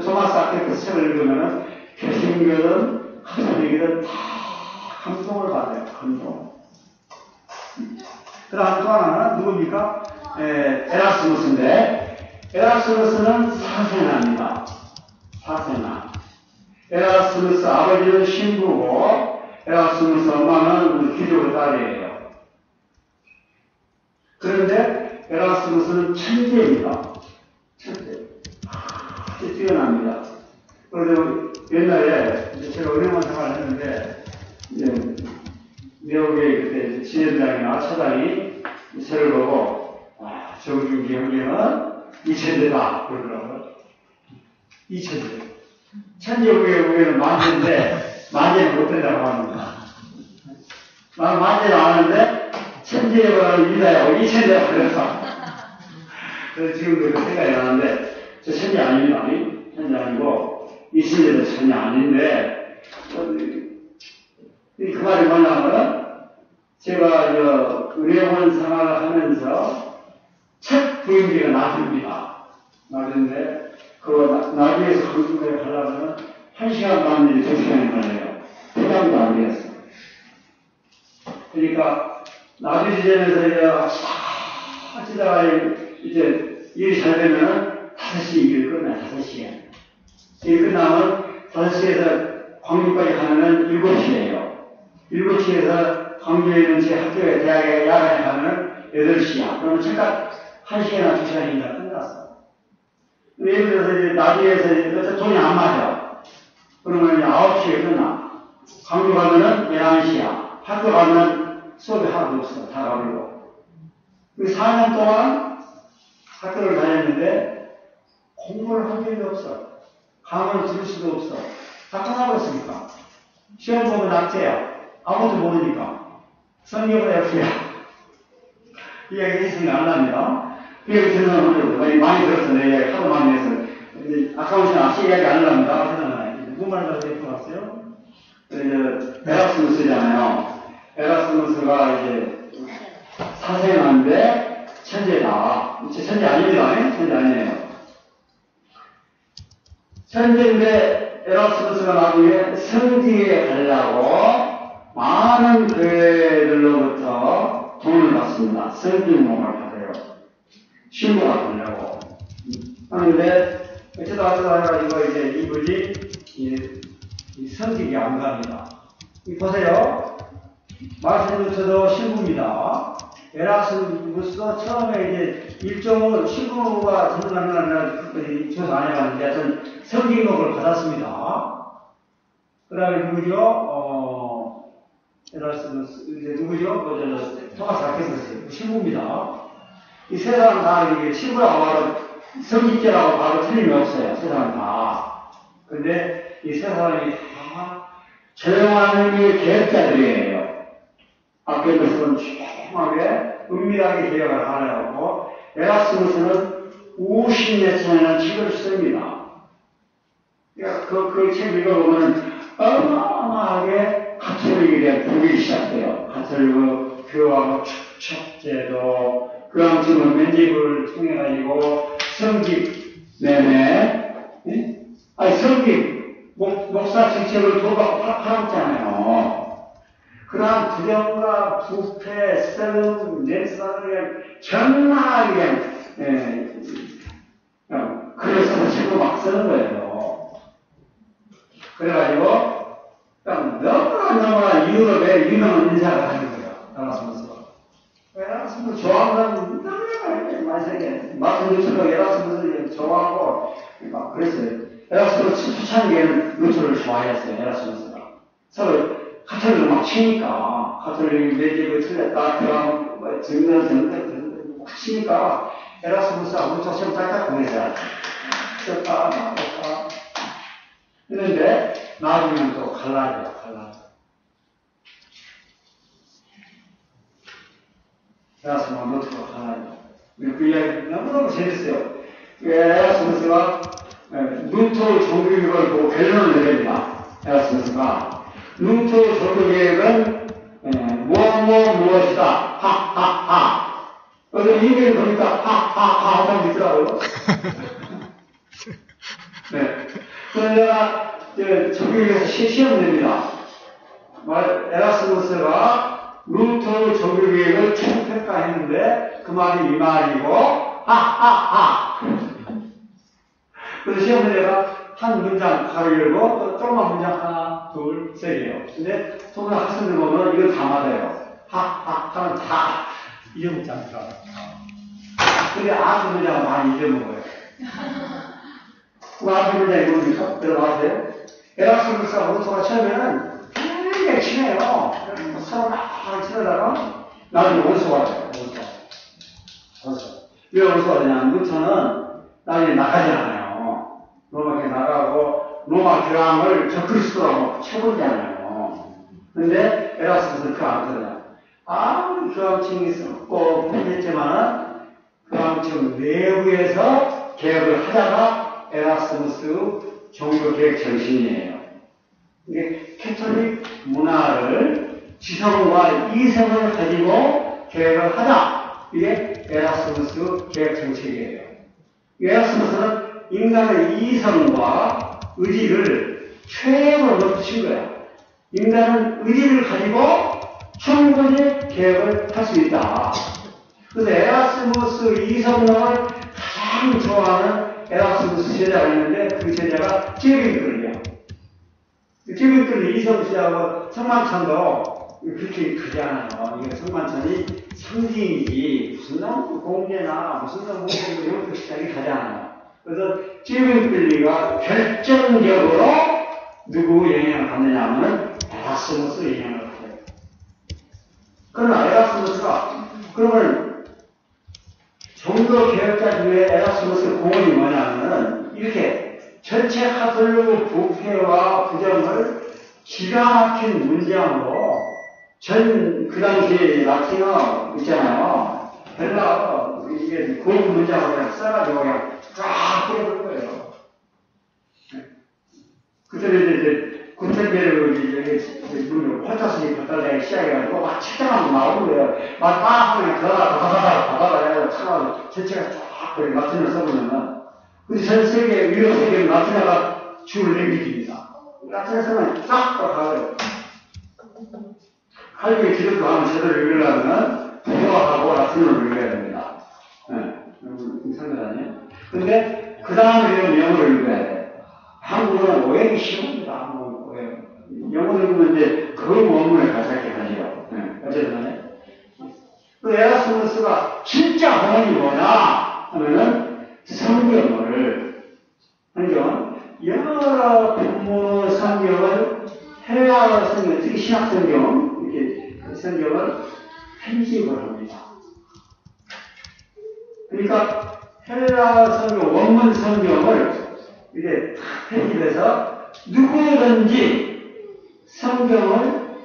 토마스 아퀴나스 책을 읽으면 개신교든 가톨릭이든 다 감동을 받아요. 감동. 그 다음 또 하나는 누굽니까? 에라스무스인데 에라스무스는 사세나입니다. 사세나. 에라스무스 아버지는 신부고 에라스무스 엄마는 기독교 딸이에요. 그런데 에라스무스는 천재입니다. 천재. 아주 뛰어납니다. 그래서 옛날에 제가 어려운 생활을 했는데 미국에 그때 지회장이나 차장이 저를 보고 정준기 형님은 이천재다 그러더라고요. 이천재. 천재국에는 만재인데 만재는 못된다고 합니다. 나는 만재는 아는데 천재에 관한 이다요 이천재라고 그래서 그래서 지금도 그 생각이 나는데 저 천재 아닙니다. 천재 아니고 이천재도 천재 아닌데 그 말이 뭐냐면 제가 의료원 생활을 하면서 첫 부임비가 낮습니다. 낮은데 그 나주에서 한국에 가려면 1시간 반 내지 2시간이 걸려요. 퇴장도 안 되었어요. 그러니까 나주 지점에서 하시다가 이제 일이 잘 되면 5시 일을 끝나요. 5시에. 일 끝나면 5시에서 광주까지 가면은 7시예요. 7시에서 광주에 있는 제 학교에 대학에 야간에 가면은 8시야. 그러면 잠깐 1시간이나 2시간이니까 끝났어. 예를 들어서 이제 나주에서 돈이 안 맞아. 그러면 이제 9시에 끝나. 광주 가면은 11시야. 학교 가면 수업이 하나도 없어. 다 가버리고. 4년 동안 학교를 다녔는데 공부를 한 적이 없어. 가면 들을 수도 없어. 다 끝나버렸으니까. 시험 보면 낙제야. 아무것도 모르니까. 성경은 F야. 이 이야기 생각이 안 납니다. 그 얘기 들으면 많이 들었어. 내 이야기 하도 많이 해서. 아까우신 아시 이야기 안 납니다. 누구 말인가 데리고 왔어요? 에라스무스잖아요. 에라스무스가 이제 사생아인데 천재다. 천재 아닙니다. 천재 아니에요. 천재인데 에라스무스가 나중에 성지에 가려고 많은 교회들로부터 돈을 받습니다. 성직목을 받아요. 신부가 되려고. 그런데 어쩌다 해가지고 이제 이분이 이 성직이 안 갑니다. 보세요. 마틴 루터도 신부입니다. 에라스무스도 처음에 이제 일종으로 신부가 전능하는 조사 안 해봤는데 하여튼 성직목을 받았습니다. 그 다음에 누구죠? 에라스무스, 이제 누구죠? 토마스 아퀴나스 신부입니다. 이 세 사람 다 이게 신부라고 바로 성직자라고 바로 틀림이 없어요. 세 사람 다. 근데 이 세 사람이 다 조용한 개혁자들이에요. 아퀴나스는 조용하게 은밀하게 개혁을 하려고 에라스무스는 50몇 년이나 책을 씁니다. 그러니까 그 책 읽어보면 어마어마하게 가톨릭에 대한 독이 시작돼요. 가톨릭 교황 축척제도, 그 안쯤은 면집을 통해가지고 성직 내내, 아니 성직 목사 정책을 돌아가고 팔았잖아요. 그러한 부정과 부패, 썰음, 냄새를 전나하게 그래서 책을 막 쓰는 거예요. 그래가지고 너무나 유럽의 유명한 인사가 하는 거예요. 에라스무스가. 에라스무스 좋아하는 사람이 많이 생겨요. 마틴 루터가 에라스무스를 좋아하고 막 그랬어요. 에라스무스 초창기에는 루터를 좋아했어요. 에라스무스가. 서로 가톨릭을 막 치니까 가톨릭 내 집을 틀렸다. 그럼 증명 막 치니까 에라스무스하고 루터 시험 딱딱 보내줘야 쳤다 나왔다. 그런데 나중에는 또 갈라져요. 에라스무스가 루터가 갈라져요. 그 이야기 너무너무 재밌어요. 에라스무스가 루터 종교개혁을 보고 결론을 내립니다. 에라스무스가 루터 종교개혁은 무엇이다. 하하하. 그래서 이메일 보니까 하하하 하고 있더라고요. 네. 그래서 내가 종교개혁에서 시험 냅니다. 에라스무스가 루터 종교개혁을 총평가했는데 그 말이 이 말이고 하하하. 그래서 시험을 내가 한 문장 가로 열고 또 조그만 문장 하나, 둘, 세 개요. 근데 소문 학생들 보면 이거 다 맞아요. 하면 다 잊어먹잖아요. 근데 아주 문장은 많이 잊어먹어요. 그 아주 문장이 뭡니까? 들어봐세요. 에라스무스와 루터가 처음에는 굉장히 친해요. 서로 막 친하다가 나중에 원수가 돼요. 원수. 왜 원수가 되냐면 루터는 나중에 나가잖아요. 로마에 나가고 로마 교황을 적그리스도라고 쳐버리잖아요. 근데 에라스무스는 그 안 그러냐. 아무리 교황청이 있었고 편했지만은 교황청 내부에서 개혁을 하다가 에라스무스 종교개혁 정신이에요. 이게 캐톨릭 문화를 지성과 이성을 가지고 개혁을 하자. 이게 에라스무스 개혁 정책이에요. 에라스무스는 인간의 이성과 의지를 최고로 높이신 거야. 인간은 의지를 가지고 충분히 개혁을 할 수 있다. 그래서 에라스무스 이성론을 가장 좋아하는 에라스무스 제자가 있는데 그 제자가 제빙끌이야. 제빙끌이 이성시하고 성만천도 그렇게 크지 않아요. 이게 성만천이 상징이지 무슨 공개나 무슨 공개 이런 거 시작이 가지 않아요. 그래서 제빙끌리가 결정적으로 누구 영향을 받느냐 하면 에라스무스 영향을 받아요. 그러나 에라스무스가 그러면 종교 개혁자 중에 에라스무스 공헌이 뭐냐면 이렇게 전체 카톨릭 부패와 부정을 기가 막힌 문장으로 그 당시에 라틴어 있잖아요. 헬라어, 이게 고급 문장으로 그냥 써가지고 그냥 쫙 뿌려볼 거예요. 그때는 이제 구텐베르그 혼자서 받달라기 시작해가지고 막 책장하고 나오는 거예요. 막 그냥 가다가 해가지고 차가 전체가 쫙 라틴어를 써보면은 근데 전 세계, 유럽 세계는 라틴어가 주를 내미집니다. 라틴어는 쫙 가요. 할머니 기독교 하면 제대로 읽으려면 동화하고 라틴어를 읽어야 됩니다. 이상한 거 아니에요? 근데 그 다음에 영어를 읽어야 돼. 한국어는 오해하기 쉬웁니다. 한국어는 오해. 영어를 읽으면 이제 그 원문을 가르치게 하죠. 어쨌든 그 에라스무스가 진짜 본이 뭐냐 하면은 성경을 여러 본문 성경을 헬라어 성경, 특히 신약 성경 이렇게 성경을 편집을 합니다. 그러니까 헬라어 성경, 원문 성경을 이게 다 편집해서 누구든지 성경을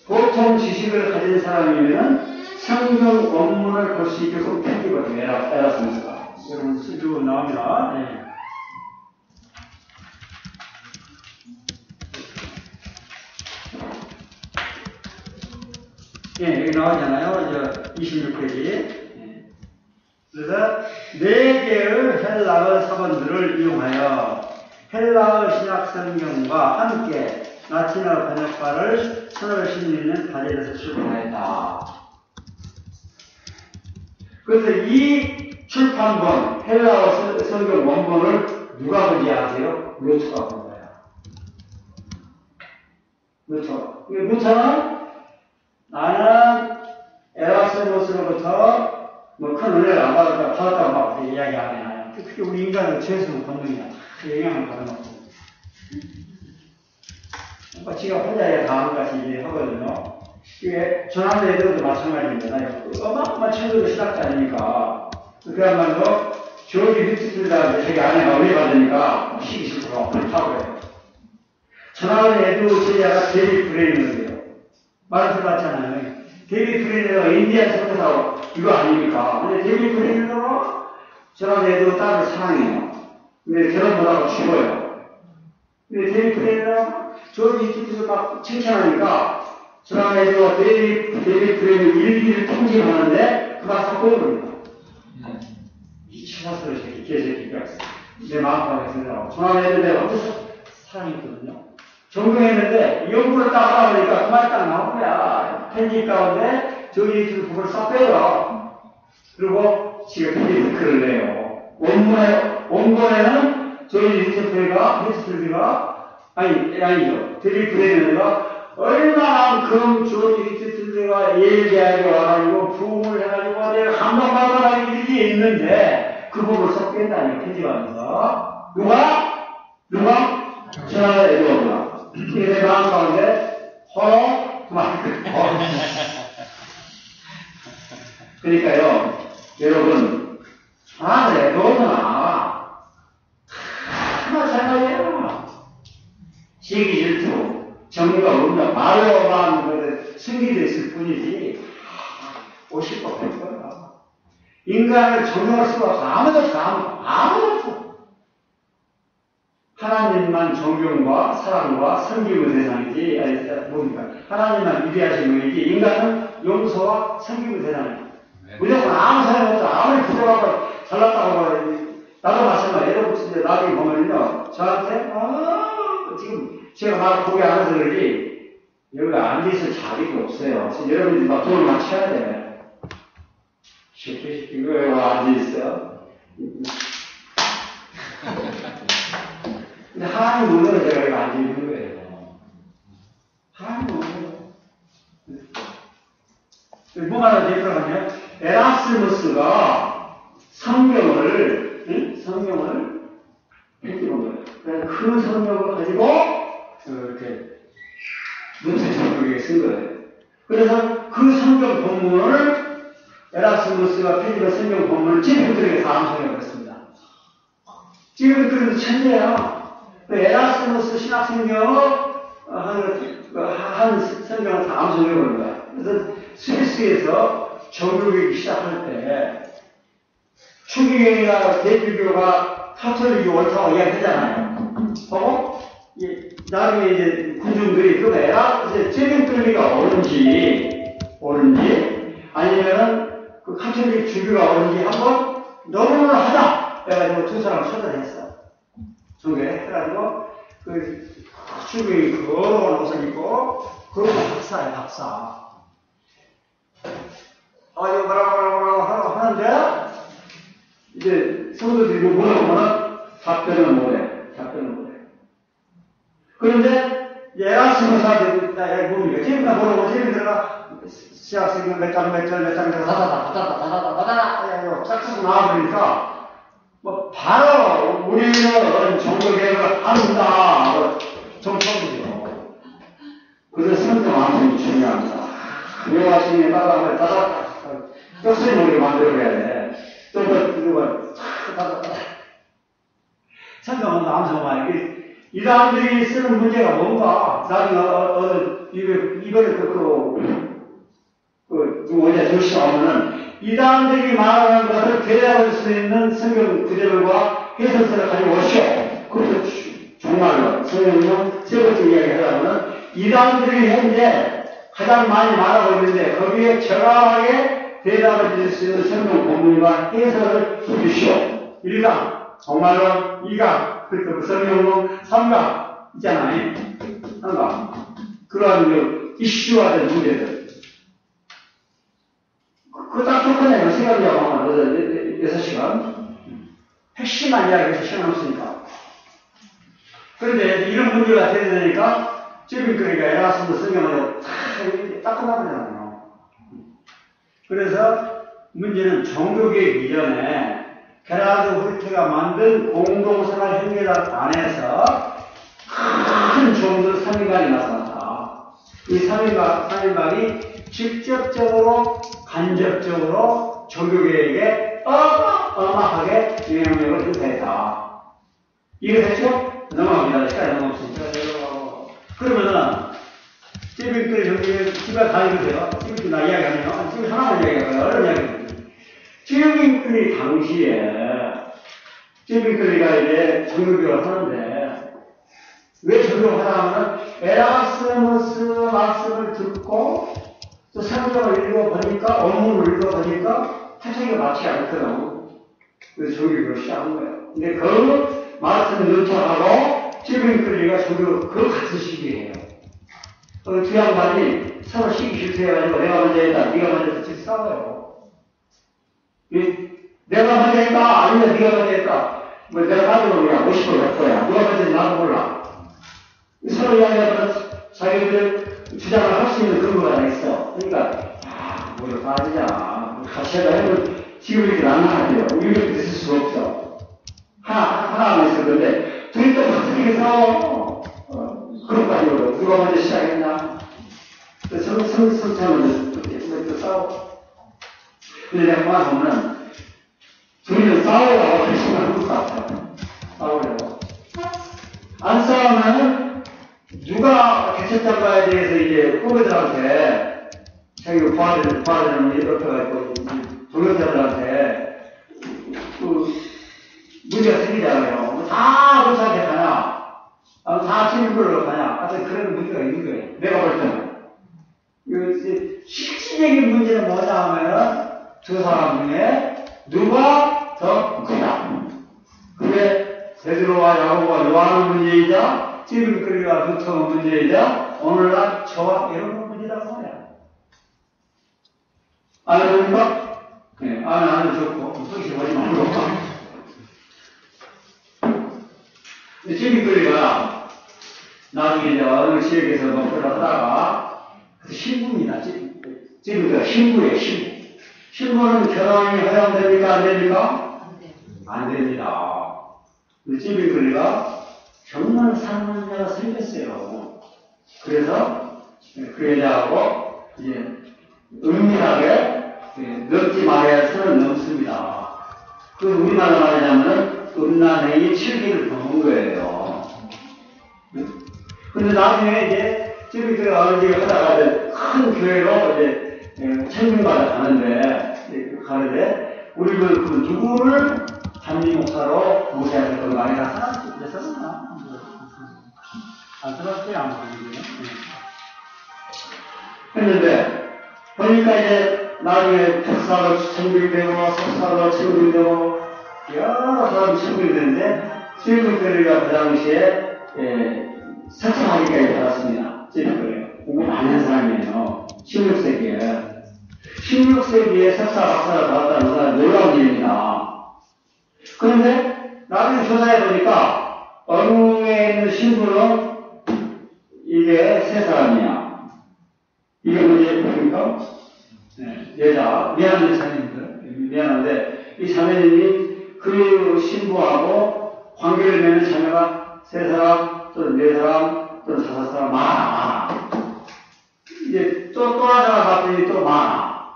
보통 지식을 가진 사람이면 성경 원문을 볼 수 있게끔 편집을 해요. 에라스무스가. 여러분 수주 나옵니다. 네. 예, 여기 나오잖아요. 26페이지. 그래서 4개의 헬라어 사본들을 이용하여 헬라어 신약 성경과 함께 라틴어 번역과를 1516년 바젤에서 출판하였다. 그래서 이 출판본, 헬라어 성경 원본을 누가 본지 아세요? 루터가 본 거예요. 루터는 나는 에라스무스로부터 큰 은혜를 안 받았다고 막 이야기 안 해요. 특히 우리 인간은 죄수는 본능이야. 그 영향을 받아놓고. 지가 혼자 다음 같이 하거든요. 이게 전하는 애들도 마찬가지입니다. 어마어마한 책으로 시작도 아니니까. 그야말로 조지 휘트필드가 자기 아내가 은혜 받으니까 시기 싫고 하고 해요. 전하는 애들 제자가 데이비드 브레인인데요. 말을 들어봤잖아요. 데이비드 브레인은 인디안 선교사고 이거 아닙니까? 근데 데이비드 브레인은 전하는 애들 딸을 사랑해요. 근데 결혼 못하고 죽어요. 근데 데이비드 브레인은 조지 휘트필드 막 칭찬하니까 전하는 애들과 데이비드 브레인은 일기를 통지하는데 그만 섞어버립니다. 이 치사스러운 새끼, 개새끼가 내 마음속에 생각하고 전하는 애들 내가 어디서 사랑했거든요. 전공했는데 연구를 딱 하다 보니까 그 말이 딱 나온 거야. 편집 가운데 저기 그걸 싹 빼요. 그리고 지금 편집 글을 내요. 원본에는 저희 히트필드가 아니죠. 데이비드 브레인은 얼마만큼 조지 히트필드가 예리하게 와가지고 부흥을 해가지고 내가 감동받아가지고 이게 있는데 그 부분을 섞겠다니까 편집하면서 누가? 전하는 에드워드가 내 마음 가운데 그러니까요 여러분 전하는 에드워드나 마찬가지예요. 시기 질투 정의가 없는 말로만 승리되어 있을 뿐이지 50번 100번 인간을 정의할 수가 없어. 아무도 없어. 하나님만 존경과 사랑과 섬김의 대상이지 뭡니까? 하나님만 위대하신 분이지 인간은 용서와 섬김의 대상이야. 무조건 아무 사람이 없어. 아무리 부족하고 잘났다고 나도 마찬가지예요. 여러분 나중에 보면요 저한테 지금 제가 막 고개 안 해서 그러지 여기 앉아있을 자리가 없어요. 여러분들이 막 돈을 막 쳐야 돼. 이거 왜 앉아있어요? 근데 하나님 오늘은 제가 여기 앉아있는 거예요. 하나님 오늘 뭐 말하지? 그러면요 에라스무스가 성경을 읽는 거예요. 그래서 그 성경을 가지고 이렇게 문체 성경에 쓴 거예요. 그래서 그 성경 본문을 에라스무스가 편집한 성경 본문을 찐팬들에게 다 암송해 버렸습니다. 찐팬들은 천재야. 그 에라스무스 신학성경은 한 성경을 다 암송해 보는 거야. 그래서 스위스에서 정교육이 시작할 때 추기경이나 대주교가 카톨릭이 옳다고 이야기하잖아요. 나중에 이제 군중들이 그 이제 제빙클리가 옳은지 아니면은 그 카톨릭 주교가 옳은지 한번 논문을 하자. 그래가지고 두 사람 초대했어. 해가지고 그 추기경이 걸어온 옷을 입고 그러고 박사야 박사. 이거 뭐라고 하는데 이제 성도들이 물어보면 답변을 못해. 그런데 에라스무스한테 뭡니까? 지금까지 물어보고 지금들가 시학생들 몇 장 다다다 짝짝 나와버리니까 바로 우리는 종교개혁을 한다. 정청이죠. 그래서 성경 완전히 중요합니다. 여호와신이 따라가면 떡수의 머리를 만들어야 돼. 또 성경은 암송만 이 사람들이 쓰는 문제가 뭔가 나중에 이거를 어제 조시 나오면은 이 사람들이 말하는 것을 대답할 수 있는 성경 구절과 해설서를 가지고 오시오. 그것도 정말로 성경용 세 번째 이야기 하려면은 이 사람들이 현재 가장 많이 말하고 있는데 거기에 정확하게 대답을 드릴 수 있는 성경 본문과 해설을 주시오. 1강, 정말로 2강, 그 성경용 3강 있잖아요. 3강. 그러한 이슈화된 문제들. 그거 딱 좋겠네요. 시간이 하면 6시간. 핵심만 이야기해서 시간 없으니까. 그런데 이런 문제가 되니까 제빙클리가 에라스무스 성경을 딱 끝나버리잖아요. 그래서 문제는 종교개혁 이전에 게라드 훌트가 만든 공동생활 형제단 안에서 큰 종교 3인방이 나타났다. 이 3인방이 직접적으로 간접적으로 종교개혁에 어마어마하게 영향력을 행사했다. 이해됐죠? 넘어갑니다. 시간이 너무 없으니까. 그러면은 제빙클리 형제 집에 다 읽으세요. 지금 나 이야기하네요. 지금 하나만 이야기할까요? 어려운 이야기. 제빙클리 당시에 제빙클리가 이제 종교교육을 하는데 왜 종교를 하냐면 에라스무스 말씀을 듣고 또 성경을 읽어보니까 원문을 읽어보니까 해석이 맞지 않거든. 그래서 종교교육을 시작한 거예요. 근데 그 말씀을 요청하고 제빙클리가 종교 그 같은 시기예요. 두 양반이 서로 시기 실수해가지고 내가 먼저 했다, 네가 먼저 했다, 싸워요. 내가 먼저 했다, 아니면 네가 먼저 했다. 내가 가지고 그냥 50% 할 거야. 누가 먼저 했는지 나도 몰라. 서로 이야기하면 자기들 주장을 할 수 있는 근거가 하나 있어. 그러니까, 뭐 빠지자. 같이 하다 해도 지금 이렇게 난감하대요. 이렇게 있을 수가 없어. 하나만 있을 건데, 둘이 또 어떻게 싸워? 그런 거 아니고, 누가 먼저 시작했나? 성차는 또 싸워. 근데 내가 보면, 둘이는 싸우라고 결심을 것 같아요. 싸우려고. 안 싸우면, 누가 개척자가에 대해서 이제 후배들한테, 자기 부하들은 이렇게 해가지고, 동료자들한테, 문제가 생기잖아요. 다 그렇게 가냐? 다 친구로 가냐? 하여튼 그런 문제가 있는 거예요. 내가 볼 때는. 실질적인 문제는 뭐냐 하면은 두 사람 중에 누가 더 크다. 그게 베드로와 야고보가 요한의 문제이자 제빙클리와 루터의 문제이자 오늘날 저와 여러분의 문제라고 말이야. 안 해봅니까? 네, 안 해도 좋고 소식 보지 말고. 제빙클리가 나중에 이제 어느 지역에서 목표를 하다가 신부입니다. 제빙클리가 신부예요, 신부. 신부는 결혼이 허용됩니까? 안 됩니까? 안 됩니다. 제빙클리가 정말 사랑하는 자가 생겼어요. 그래서 그 여자하고 이제 은밀하게 넘지 말아야 선을 넘습니다. 그 우리나라 말하자면은 음란행위 7기를 넘은 거예요. 근데 나중에 이제 저기 어느 데 하다가 이제 큰 교회로 이제 청중마다 가는데 우리 그 누구를 담임 목사로 모셔야 될 건 많이 다 살았나? 안 들었어요, 안 보이네요. 했는데 보니까 이제 나중에 특사로 청중되고 석사로 청중되고 여러 사람이 청중되는데 시민교회가 그 당시에 석사학위까지 받았습니다. 시민교회 공부 많이 한 사람이에요. 16세기에 16세기에 석사 박사를 받았다는 것은 놀라운 일입니다. 그런데 나중에 조사해 보니까 어느에 있는 신부는 이게 세 사람이야. 이게 뭡니까? 네, 여자, 미안한 자매님들, 미안한데, 이 자매님이 그 신부하고 관계를 맺는 자매가 세 사람, 또는 네 사람, 또는 다섯 사람, 많아. 이제 또 하나 봤더니 또 많아.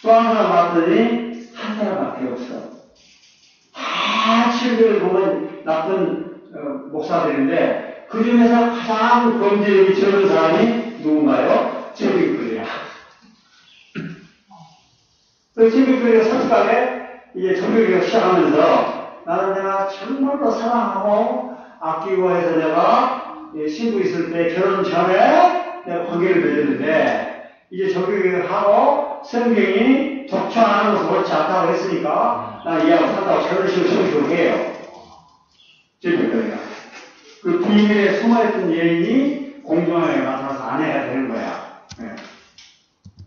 또 하나 봤더니 한 사람밖에 없어. 다 친구를 보면 나쁜 목사들인데, 그 중에서 가장 범죄력이 적은 사람이 누군가요? 제비교리야. 그 제비교리가 솔직하게 이제 정교리가 시작하면서 나는 내가 정말로 사랑하고 아끼고 해서 내가 신부 있을 때 결혼 전에 내가 관계를 맺었는데 이제 정교리를 하고 성경이 독촉하는 것을 옳지 않다고 했으니까 난 이해하고 산다고 결혼식을 해요. 제비교리가. 그 비밀에 숨어있던 여인이 공정하게 나타나서 아내가 되는 거야. 네.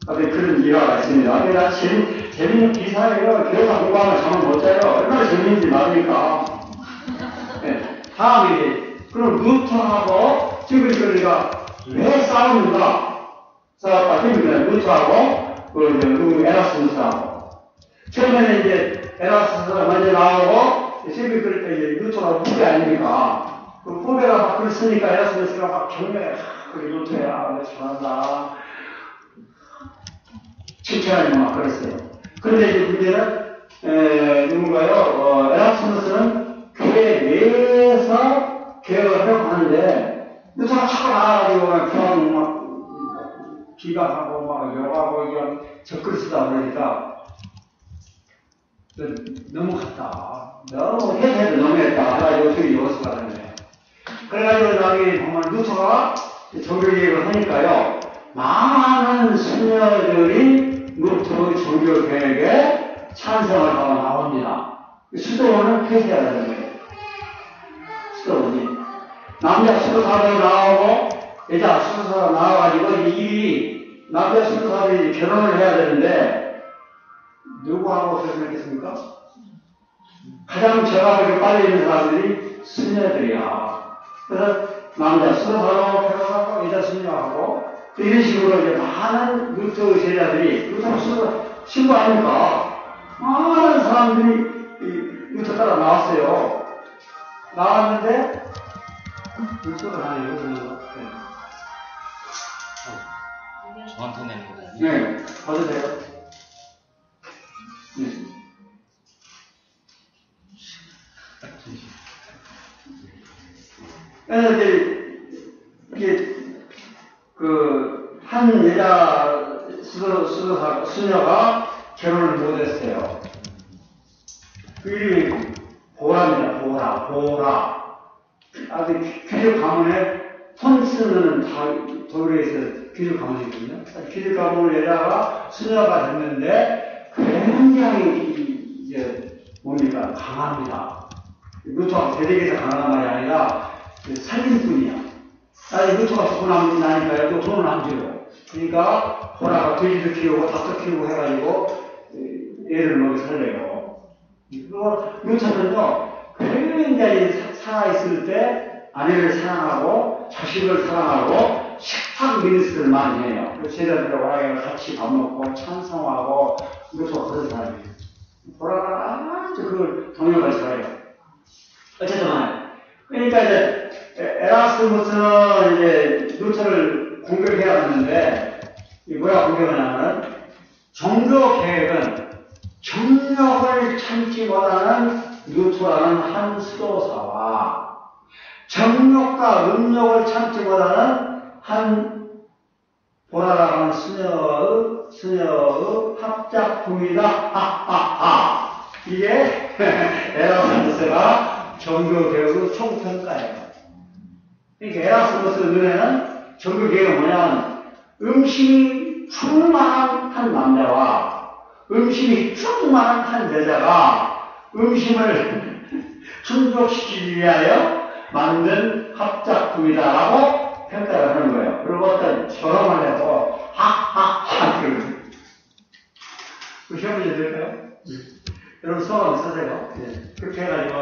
그런 일화가 있습니다. 내가 재밌는 기사예요. 교회가 공부하면 잠을 못 자요. 얼마나 재밌는지 말하니까. 네. 다음에, 그럼 루터하고 지글거리가 왜 싸우는가? 싸웠다. 루터하고, 에라스무스하고. 처음에는 이제 에라스무스가 먼저 나오고, 지글거리 때 이제 루터가 후배 아닙니까? 그 후배가 막 글을 쓰니까 에라스무스가 막 경멸해. 그래, 루터야. 내 잘한다. 칭찬하고 막 그랬어요. 그런데 이제 문제는, 누군가요? 에라스무스는 교회 내에서 개혁을 하려고 하는데, 루터가 자꾸 나와가지고 그냥 막 비방하고 막 욕하고 그냥 적글 쓰다 보니까, 너무 갔다. 너무 해도 너무했다. 해가지고 둘이 요수가 되는 거예요. 그래가지고 나중에 보면 루터가 종교개혁을 하니까요, 많은 수녀들이 루터 종교개혁에 찬성을 하고 나옵니다. 수도원은 폐쇄해야 되는 거예요. 수도원이. 남자 수도사로 나오고, 여자 수도사로 나와가지고, 이 남자 수도사들이 결혼을 해야 되는데, 누구하고 결혼했겠습니까? 가장 저가하게 빨리 있는 사람들이 수녀들이야. 그래서 남자 수도사로 결혼하고, 여자 수녀하고, 이런 식으로 이제 많은 루터 제자들이, 루터 신부 아닙니까? 많은 사람들이 루터 따라 나왔어요. 나왔는데, 루터가 아니에요, 그러면. 저한테 내는 거예요? 네, 봐도 돼요. 네. 그래서 이게, 한 여자 수녀가 결혼을 못했어요. 그 이름이 보라입니다. 보라. 아주 귀족 가문에 손 쓰는 독일에서 귀족 가문이거든요. 귀족 가문 여자가 수녀가 됐는데 굉장히 이제 뭡니까 강합니다. 루터가 대대에서 강한 말이 아니라 살림꾼이야. 나중에 루터가 죽고 나니까요, 또 돈을 안 줘요. 그러니까, 보라가 돼지도 키우고, 닭도 키우고 해가지고, 애를 먹여 살려요. 루터는요, 굉장히 살아있을 때, 아내를 사랑하고, 자식을 사랑하고, 식탁 미니스트를 많이 해요. 제자들하고 같이 밥 먹고, 찬송하고, 루터가 그런 사람이에요. 보라가 아주 그걸 동역을 잘해요. 어쨌든 간에. 그러니까 이제, 에라스무스는 이제 루터를 공격해야 하는데, 뭐야 공격하냐면, 종교 개혁은 정력을 참지 못하는 루터라는 한 수도사와 정욕과 음욕을 참지 못하는 한 보라라고 하는 수녀의 합작품이다. 하하하. 이게 에라스무스가 종교개혁의 총평가예요. 그러니까 에라스무스 눈에는 종교개혁은 뭐냐면 음식이 충만한 한 남자와 음식이 충만한 한 여자가 음식을 충족시키기 위하여 만든 합작품이다라고 평가를 하는 거예요. 그리고 어떤 저렴한 해도 하하하 그 시험 문제 될까요? 여러분 수업 쓰세요. 그렇게 해가지고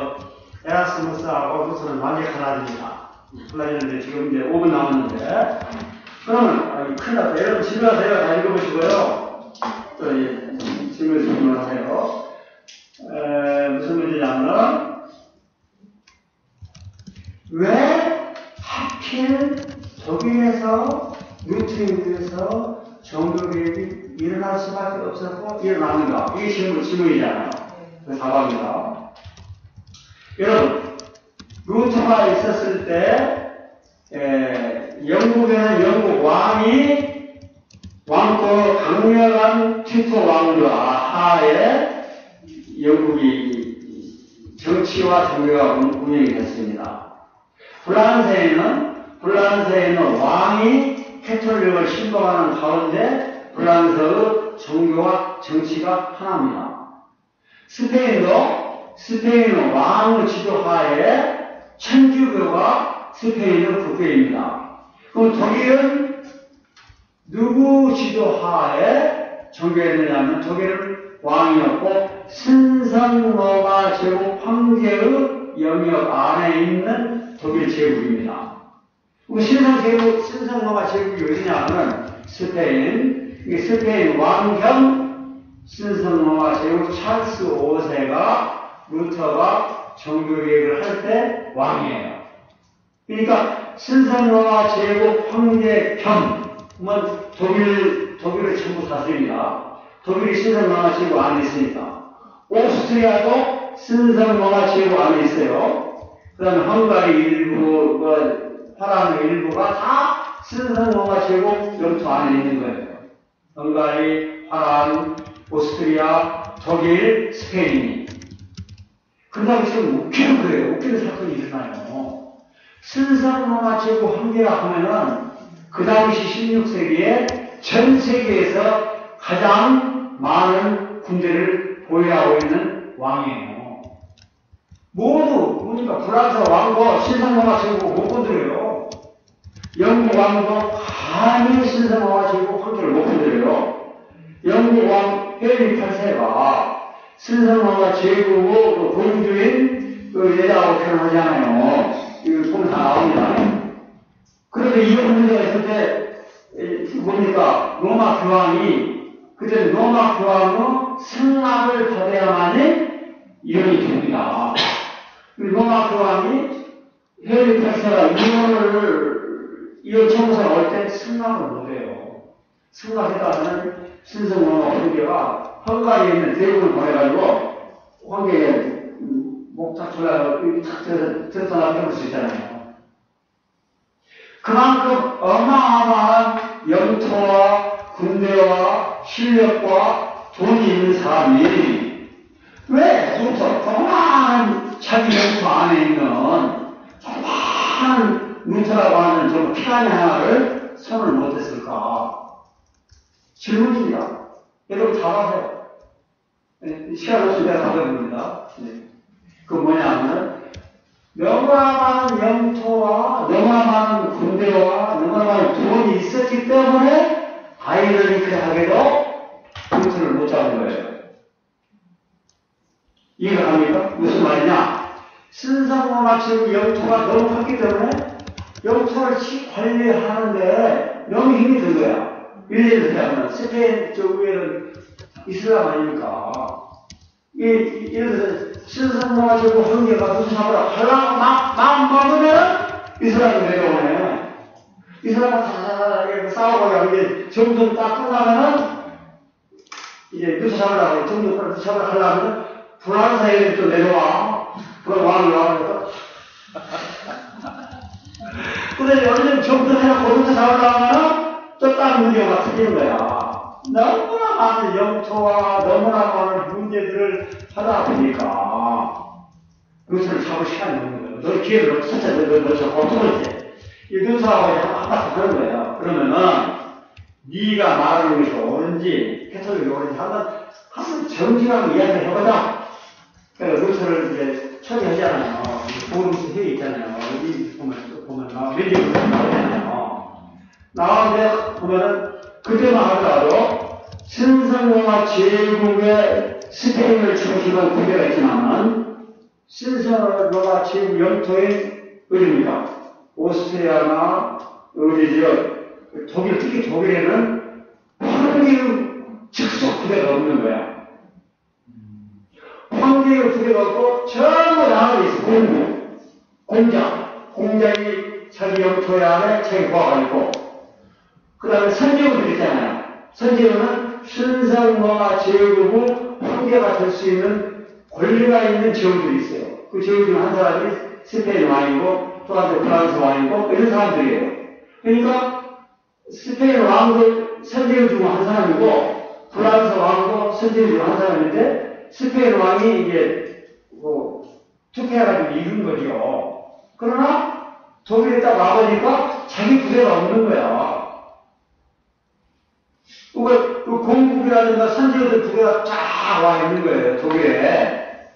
에라스무스하고 루터는 완벽하나입니다. 플라이는데 지금 이제 5분 남았는데 그러면 큰일 났다. 여러분 집에 가서 다 읽어보시고요. 또 질문하세요. 무슨 문제냐면 왜 하필 독일에서 루트인에서 종교개혁이 일어날 수밖에 없었고 일어납니다. 이게 질문이잖아요. 그 답합니다. 여러분 루터가 있었을 때 영국에는 영국 왕이 왕권 강력한 티토 왕과 하에 영국이 정치와 종교가 운영이 됐습니다. 프랑스에는 왕이 캐톨릭을 신봉하는 가운데 프랑스의 종교와 정치가 하나입니다. 스페인은 왕의 지도하에 천주교가 스페인의 국교입니다. 그럼 독일은 누구 지도하에 종교했느냐면 독일은 왕이었고 신성로마 제국 황제의 영역 안에 있는 독일 제국입니다. 신성로마 제국이 어디냐면 스페인 왕경 신성로마 제국 찰스 5세가 루터가 종교개혁을 할 때 왕이에요. 그러니까 신성로마 제국 황제 겸 독일을 전부 다스립니다. 독일이 신성로마 제국 안에 있으니까. 오스트리아도 신성로마 제국 안에 있어요. 그 다음에 헝가리 일부, 파라의 일부가 다 신성로마 제국 영토 안에 있는 거예요. 헝가리, 파란, 오스트리아, 독일, 스페인이. 그러다가 지금 웃기는 거예요. 웃기는 사건이 일어나요. 신성로마 제국 황제라 하면은 그 당시 16세기에 전 세계에서 가장 많은 군대를 보유하고 있는 왕이에요. 그러니까 프랑스 왕도 신성로마 제국 못 건드려요. 영국 왕도 감히 신성로마 제국 황제를 못 건드려요. 영국 왕 헨리 8세가 신성로마 제국의 공주인 그 여자하고 결혼하잖아요. 이거 보면 다 나옵니다. 그런데 이런 문제가 있을 때 보니까 로마 교황이 그때 로마 교황의 승낙을 받아야만이 이혼이 됩니다. 로마 교황이 헨리 8세가 이혼 청구서를 올 때 승낙을 못해요. 승낙했다면 신성로마 황제가 헝가리에 있는 대국을 보내가지고 황제에 목탁 졸라서 탁 들어서 해볼 수 있잖아요. 그만큼 어마어마한 영토와 군대와 실력과 돈이 있는 사람이 왜 루터 조그마한 자기 영토 안에 있는 조그마한 루터라고 하는 저 피라미 하나를 손을 못했을까? 질문입니다. 여러분 답하세요. 시간 없이 내가 답해봅니다. 그 뭐냐면 너무나 많은 영토와 너무나 많은 군대와 너무나 많은 돈이 있었기 때문에 아이러니하게도 루터를 못 잡은 거예요. 이해가 갑니까? 무슨 말이냐? 신성로마 제국 영토가 너무 컸기 때문에 영토를 관리하는데 너무 힘이 든 거야. 예를 들자면 스페인 쪽에는 이슬람 아닙니까? 예를 들어서 신성로마 제국 황제가 무슨 잡으라 하려고 막 먹으면 이슬람이 내려오네. 이슬람과 다 싸우고 이제 정돈 딱 끝나면은 이제 누수 잡으라고 정돈 잡으라 하려면 프랑스 애들이 또 내려와. 그걸 왕이 와서 근데 어느 정도 해놓고 루트 잡으려면 또 다른 문제가 터지는 거야. 너무나 많은 영토와 너무나 많은 문제들을 하다 보니까 루트를 잡을 시간이 없는 거예요. 너 기회를 놓쳤자, 너 고통을 이 루트하고 한바탕 하는 거예요. 그러면은 네가 말하는 것이 옳은지 캐톨릭이 옳은지 한번 정직하게 이야기를 해보자. 그러니까 루트를 이제 처리하잖아요. 보름 회의 있잖아요. 여기 보면 왠지 나오잖아요. 나오는데 보면은 그때만 하더라도 신성로마 제국의 스페인을 중심으로 군대가 있지만은 신성로마 제국 영토의 어디입니까? 오스트리아나 어디죠? 독일, 특히 독일에는 황제의 직속 부대가 없는 거야. 황제의 부대가 없고 전부 나눠져 있어. 공장이 자기 영토 안에 자기 부하가 있고, 그 다음에 선제우들 있잖아요. 선제우는 신성로마 제국의 황제가 될 수 있는 권리가 있는 제후들이 있어요. 그 제후 중 한 사람이 스페인 왕이고, 또 한 사람이 프랑스 왕이고, 이런 사람들이에요. 그러니까 스페인 왕도 선제우 중 한 사람이고, 프랑스 왕도 선제우 중 한 사람인데, 스페인 왕이 이제 투표해가지고 이긴 거죠. 그러나 독일에 딱 와보니까 자기 부대가 없는 거야. 그 공국이라든가 선제우들 부대가 쫙 와 있는 거예요, 독일에.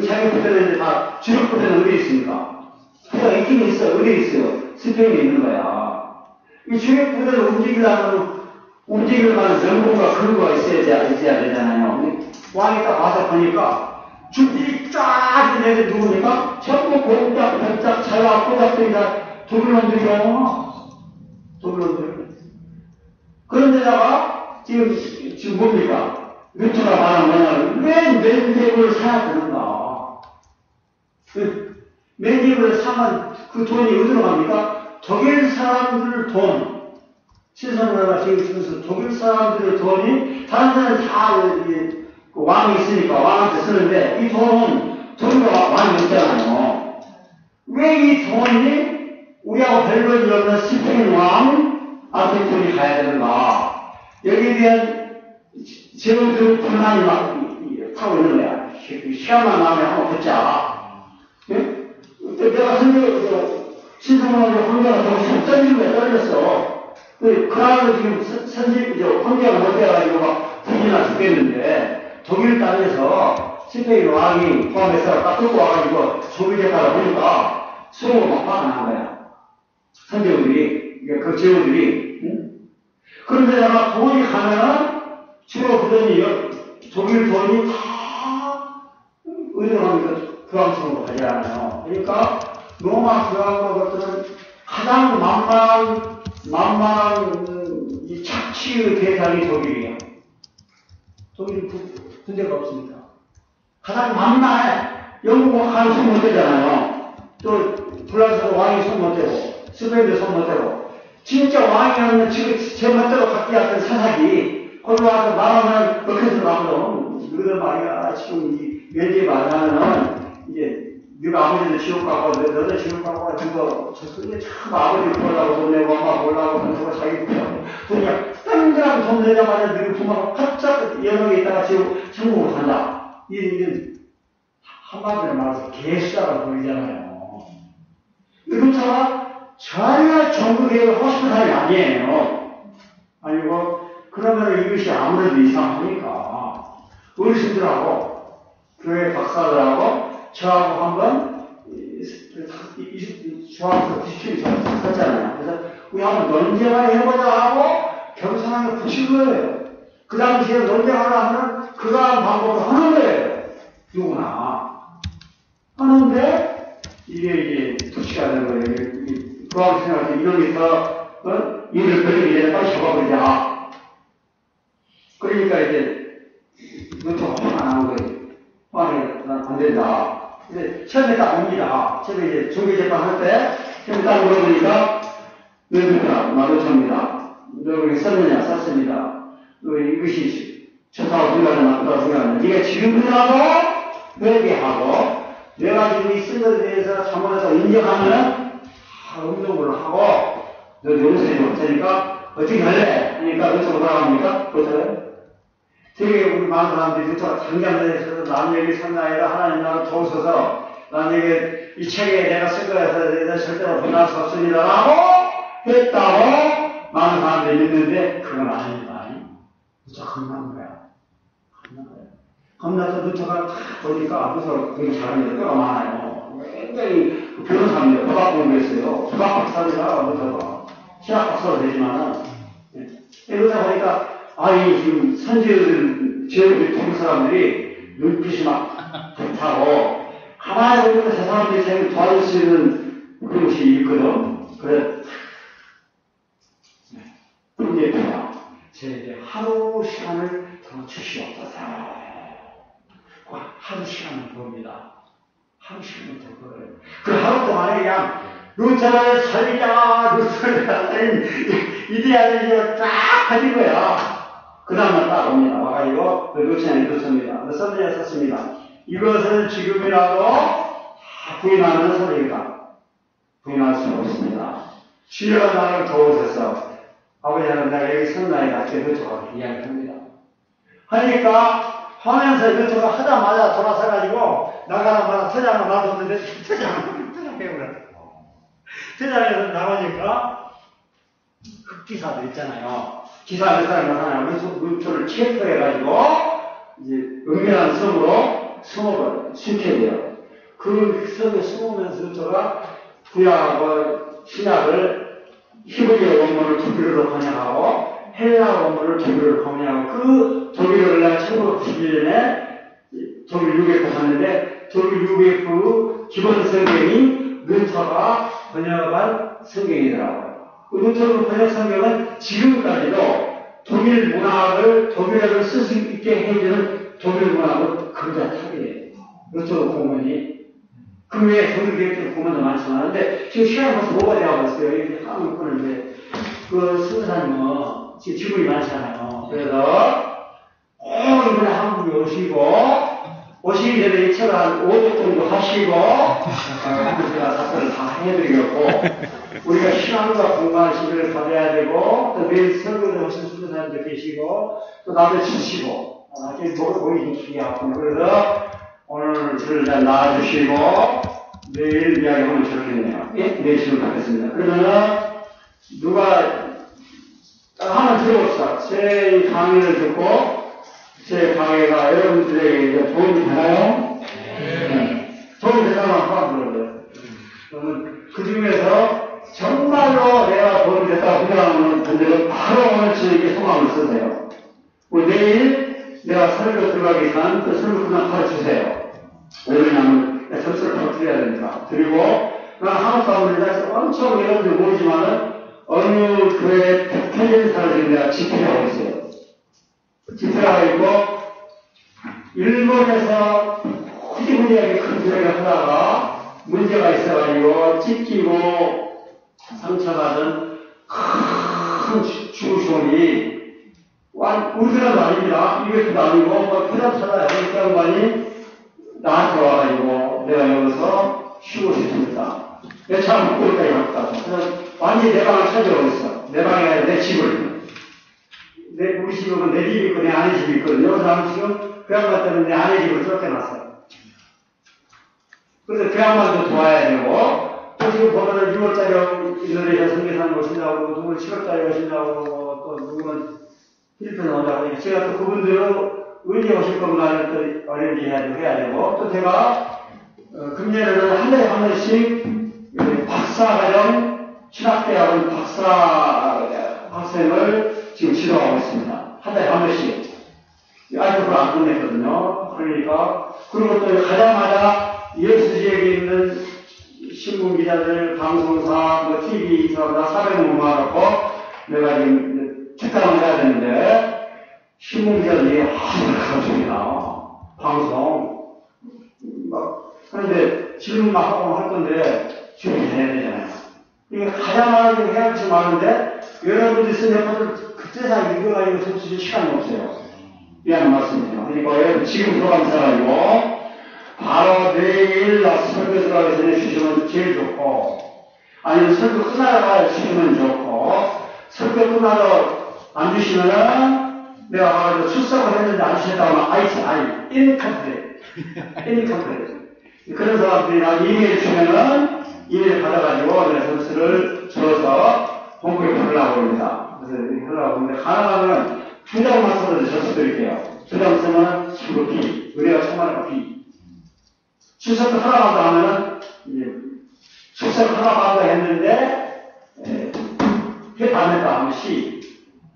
자기 부대는 이제 다 주력 부대는 어디 있습니까? 부대가 있긴 있어, 어디 있어요? 스페인에 있는 거야. 이 주력 부대를 움직일 만한 명분과 근거가 있어야 되잖아요. 왕이 딱 와서 보니까 주들이 쫙 내게 누우니까 전부 공작, 백작, 자유학, 꼬작들이 다 독일놈들이요. 독일놈들. 그런데다가 지금 뭡니까? 루트가 말하는 거는 왜 맨집을 사야 되는가? 맨집을 사면 그 돈이 어디로 갑니까? 독일 사람들 돈. 신성로마 지금 주면서 독일 사람들의 돈이 다른 데는 다 왕이 있으니까 왕한테 쓰는데 이 돈은 독일과 왕이 없잖아요. 왜 이 돈이 우리하고 별 볼일 없는 스페인 왕한테 돈이 가야 되는가? 여기에 대한 제국들의 불만이 막 타고 있는 거야. 시간만 나면 한번 듣자. 예? 내가 신성로마 황제가 정신 떨리는 거야, 떨렸어. 그러고 지금 황제가 못 돼가지고 막 불이나 죽겠는데, 독일 땅에서 스페인 왕이 포함해서 딱 끌고 와가지고 소비됐다가 보니까 수로가 막 화가 난 거야. 선제우들이, 그 제후들이. 응? 그런데다가 돈이 가면은 주로 그 돈이, 독일 돈이 다 어디로 갑니까? 교황청으로 가잖아요. 그러니까 로마 교황과 같은 가장 만만한 이 착취의 대상이 독일이에요. 독일은 군대가 없습니다. 가장 만만해. 영국은 한 손 못 대잖아요. 또 프랑스도 왕이 손 못 대고, 스페인도 손 못 대고. 진짜 왕이라는 지금 제 멋대로 갖기 왔던 사사기, 거기 와서 말하면 그렇게 나거든. 너희들 말이야, 지금 이 면제 말하면은 이제 네가 아버지도 지옥 가고, 너도 지옥 가고, 그거, 이게 참 아버지 보려고 돈 내고, 엄마 보려고 돈 내고, 자기 보려고, 돈이야. 딴 돈 내자마자 너희 부모가 바짝 연옥에 있다가 지옥, 천국으로 간다. 이게 한마디로 말해서 개수다가 보이잖아요. 이렇다가 전혀 정부계획을 하고 싶은 사람이 아니에요. 아니고, 그러면 이것이 아무래도 이상하니까, 어르신들하고, 교회 박사들하고, 저하고 한번 저하고 디스트리 샀잖아요. 그래서 우리 한번 논쟁을 해보자 하고 겸손하게 붙인 거예요. 그 당시에 논쟁을 하면 그러한 방법을 하는 거예요. 누구나. 하는데 이게 도치가 되는 거예요. 그하고 생각할 때 이놈이 더 일을 벌리기 전에 빨리 잡아버리자. 그러니까 이제 노트가 화가 나는 거예요. 화가 안 된다. 근데 처음에 딱 옵니다. 처음에 이제 중개재판 할 때, 처음에 딱 물어보니까, 너 누구나, 나도 접니다. 너 그렇게 썼느냐, 썼습니다. 너 이것이 좋다고 생각하냐, 나쁘다고 생각하냐. 네가 지금이라도 회개하고, 내가 지금 이 쓴 것에 대해서 잘못해서 인정하면, 운동을 하고, 너 용서해 줄 테니까, 어떻게 할래? 하니까, 어떻게 돌아갑니까? 어떻게? 되게 우리 많은 사람들이 당장에서 남 얘기 산나이라 하나님 나를 도우소서, 나에게 이 책에 내가 쓸 거여서 내가 절대로 변할 수 없습니다. 라고 했다고 많은 사람들이 있는데, 그건 아닙니다. 누차 겁난 거야. 겁난 거야. 겁나서 누차가 탁 보니까 누차가 공부 잘하는 애가 많아요. 굉장히 변호사입니다. 법학 공부했어요. 법학 박사니까 누차가. 신학 박사도 되지만은. 그러다 보니까, 지금 선지어들, 지역의 두 사람들이 눈빛이 막 좋다고, 가만히 보니까 저 사람들이 자기를 도와줄 수 있는 그런 것이 있거든. 그래. 그게 뭐야? 제게 하루 시간을 더 주시옵소서. 하루 시간을 봅니다. 하루 시간을 더 벌어요. 그 하루 동안에 그냥 루터를 살리자, 루터를 살리자, 이데아를 쫙 가진 거야. 그 다음날 딱 옵니다. 와가지고, 루터는 이렇습니다. 선전에 썼습니다. 이것을 지금이라도 부인하는 소리가 부인할 수 없습니다. 주여 나를 도우소서. 아버지는 내가 여기 선 나이가 루터가 이야기합니다. 하니까 하면서 루터가 하자마자 돌아서가지고 나가자마자 퇴장을 놔뒀는데 퇴장해버렸어. 퇴장해서 나가니까 흑기사도 있잖아요. 기사 몇 사람이 나타나면 루터를 체포해가지고 이제 은밀한 섬으로 숨어버려요. 숨게 돼요. 그 섬에 숨으면서 루터가 구약하고 신약을 히브리어 원문을 독일어로 번역하고 헬라어 원문을 독일어로 번역하고 그 독일어를 내가 1991년에 독일 UBF 갔는데 독일 UBF 기본 성경이 루터가 번역한 성경이더라고요. 그 루터로 번역 성경은 지금까지도 독일 문학을 독일어를 쓸 수 있게 해주는 독일 문학을 근자탑이에요. 루터 공문이. 그 외에 독일 교육들 공문도 많지만, 근데 지금 시간이 벌써 뭐가 되어버렸어요. 이렇게 한국 거는데, 그 선교사님은 지금 질문이 많잖아요. 그래서 이번에 한국에 오시기 전에 이 책을 한 5주 정도 하시고, 제가 답변을 다 해드리겠고, 우리가 신앙과 공부하는 시간을 가져야 되고, 또 매일 설교를 하시는 선교사님도 계시고, 또 나도 지치고, 목이 좀 기하고, 그래서 오늘 저를 잘 나와주시고, 내일 이야기하면 좋겠네요. 예? 내일 시작하겠습니다. 그러면은, 누가, 한번 들어봅시다. 제 강의를 듣고, 제 강의가 여러분들에게 도움이 되나요? 네. 도움이 되나요? 한번 들어보세요. 그러면 그 중에서 정말로 내가 도움이 됐다고 생각하는 분들은 바로 오늘 저에게 소망을 쓰세요. 내일 내가 설교 들어가기 전에 그 설교 그냥 가르치세요. 왜냐하면 점수를 더 드려야 됩니다. 그리고 한국 사람들이 엄청 여러분들 모르지만은 어느 교회 편집사를 지금 내가 집회하고 있어요. 집회하고 있고 일본에서 후지부지하게 큰 교회를 하다가 문제가 있어가지고 찢기고 상처받은 큰 주소니 우리 사람도 아닙니다. 이것도 아니고 뭐 회담 찾아야 그 양반이 나한테 와가지고 내가 여기서 쉬고 싶습니다. 내 차 먹고 있다 이랬다. 그래서 완전히 내 방을 찾아오고 있어. 내 방이 아니라 내 집을. 우리 집은 내 집이 있고 내 아내 집이 있거든요. 그 사람 지금 그 양반 때문에 내 아내 집을 쫓겨났어요. 그래서 그 양반도 도와야 되고, 또 지금 보면은 6월달에 인도네시아 선교사님 오신다고, 누구는 7월달에 오신다고, 또 누구는 필리핀에 온다고 하니까 제가 또 그분들은 언제 오실 건가를 또 어레인지 해야 되고, 또 제가 금년에는 한 달에 한 번씩 박사과정 신학대학원 학생을 지금 지도하고 있습니다. 한 달에 한 번씩. 아직 그걸 안 끝냈거든요. 그러니까, 그리고 또 가자마자 예수지역에 있는 신문기자들, 방송사, TV 사람들 400명 모아놓고 내가 지금 특강을 해야 되는데, 신문기자들이 가르칩니다. 방송. 그런데 질문 막 하고 할 건데, 질문이 해야 되잖아요. 이게 가자마자 해야 할지 많은데, 여러분들이 쓴 내용을 그때서 읽어가지고 써주실 시간이 없어요. 미안한 말씀이에요. 그러니까 여러분 지금 들어가면서 바로 내일 설교 들어가기 전에 주시면 제일 좋고, 아니면 설교 끝나다가 주시면 좋고, 설교 끝나도 안 주시면은 내가 가서 출석을 했는데 안 주셨다고 하면 incomplete. 그런 사람들이 나 이메일 주면은 이메일 받아가지고 내 점수를 줘서 본부에 보내려고 합니다. 그래서 이렇게 하려고 하는데 가능하면 2장만 써도 점수 드릴게요. 2장 쓰면 15 B, 의뢰가 청만한 B. 출석도 하라고 하면은 이제 출석 하라고 했는데 회파 안 했다 하면 C.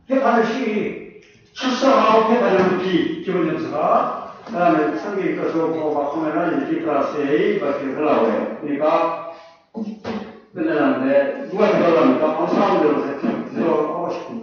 회파는 C. 출석하고 회파는 B. 기본 점수가. 그 다음에 성격이 좋고 막 하면은 B 플러스 A 이렇게 하려고 해요. 그러니까 끝내놨는데 누가 들어갑니까? 사람들로서 들어가고 싶은데.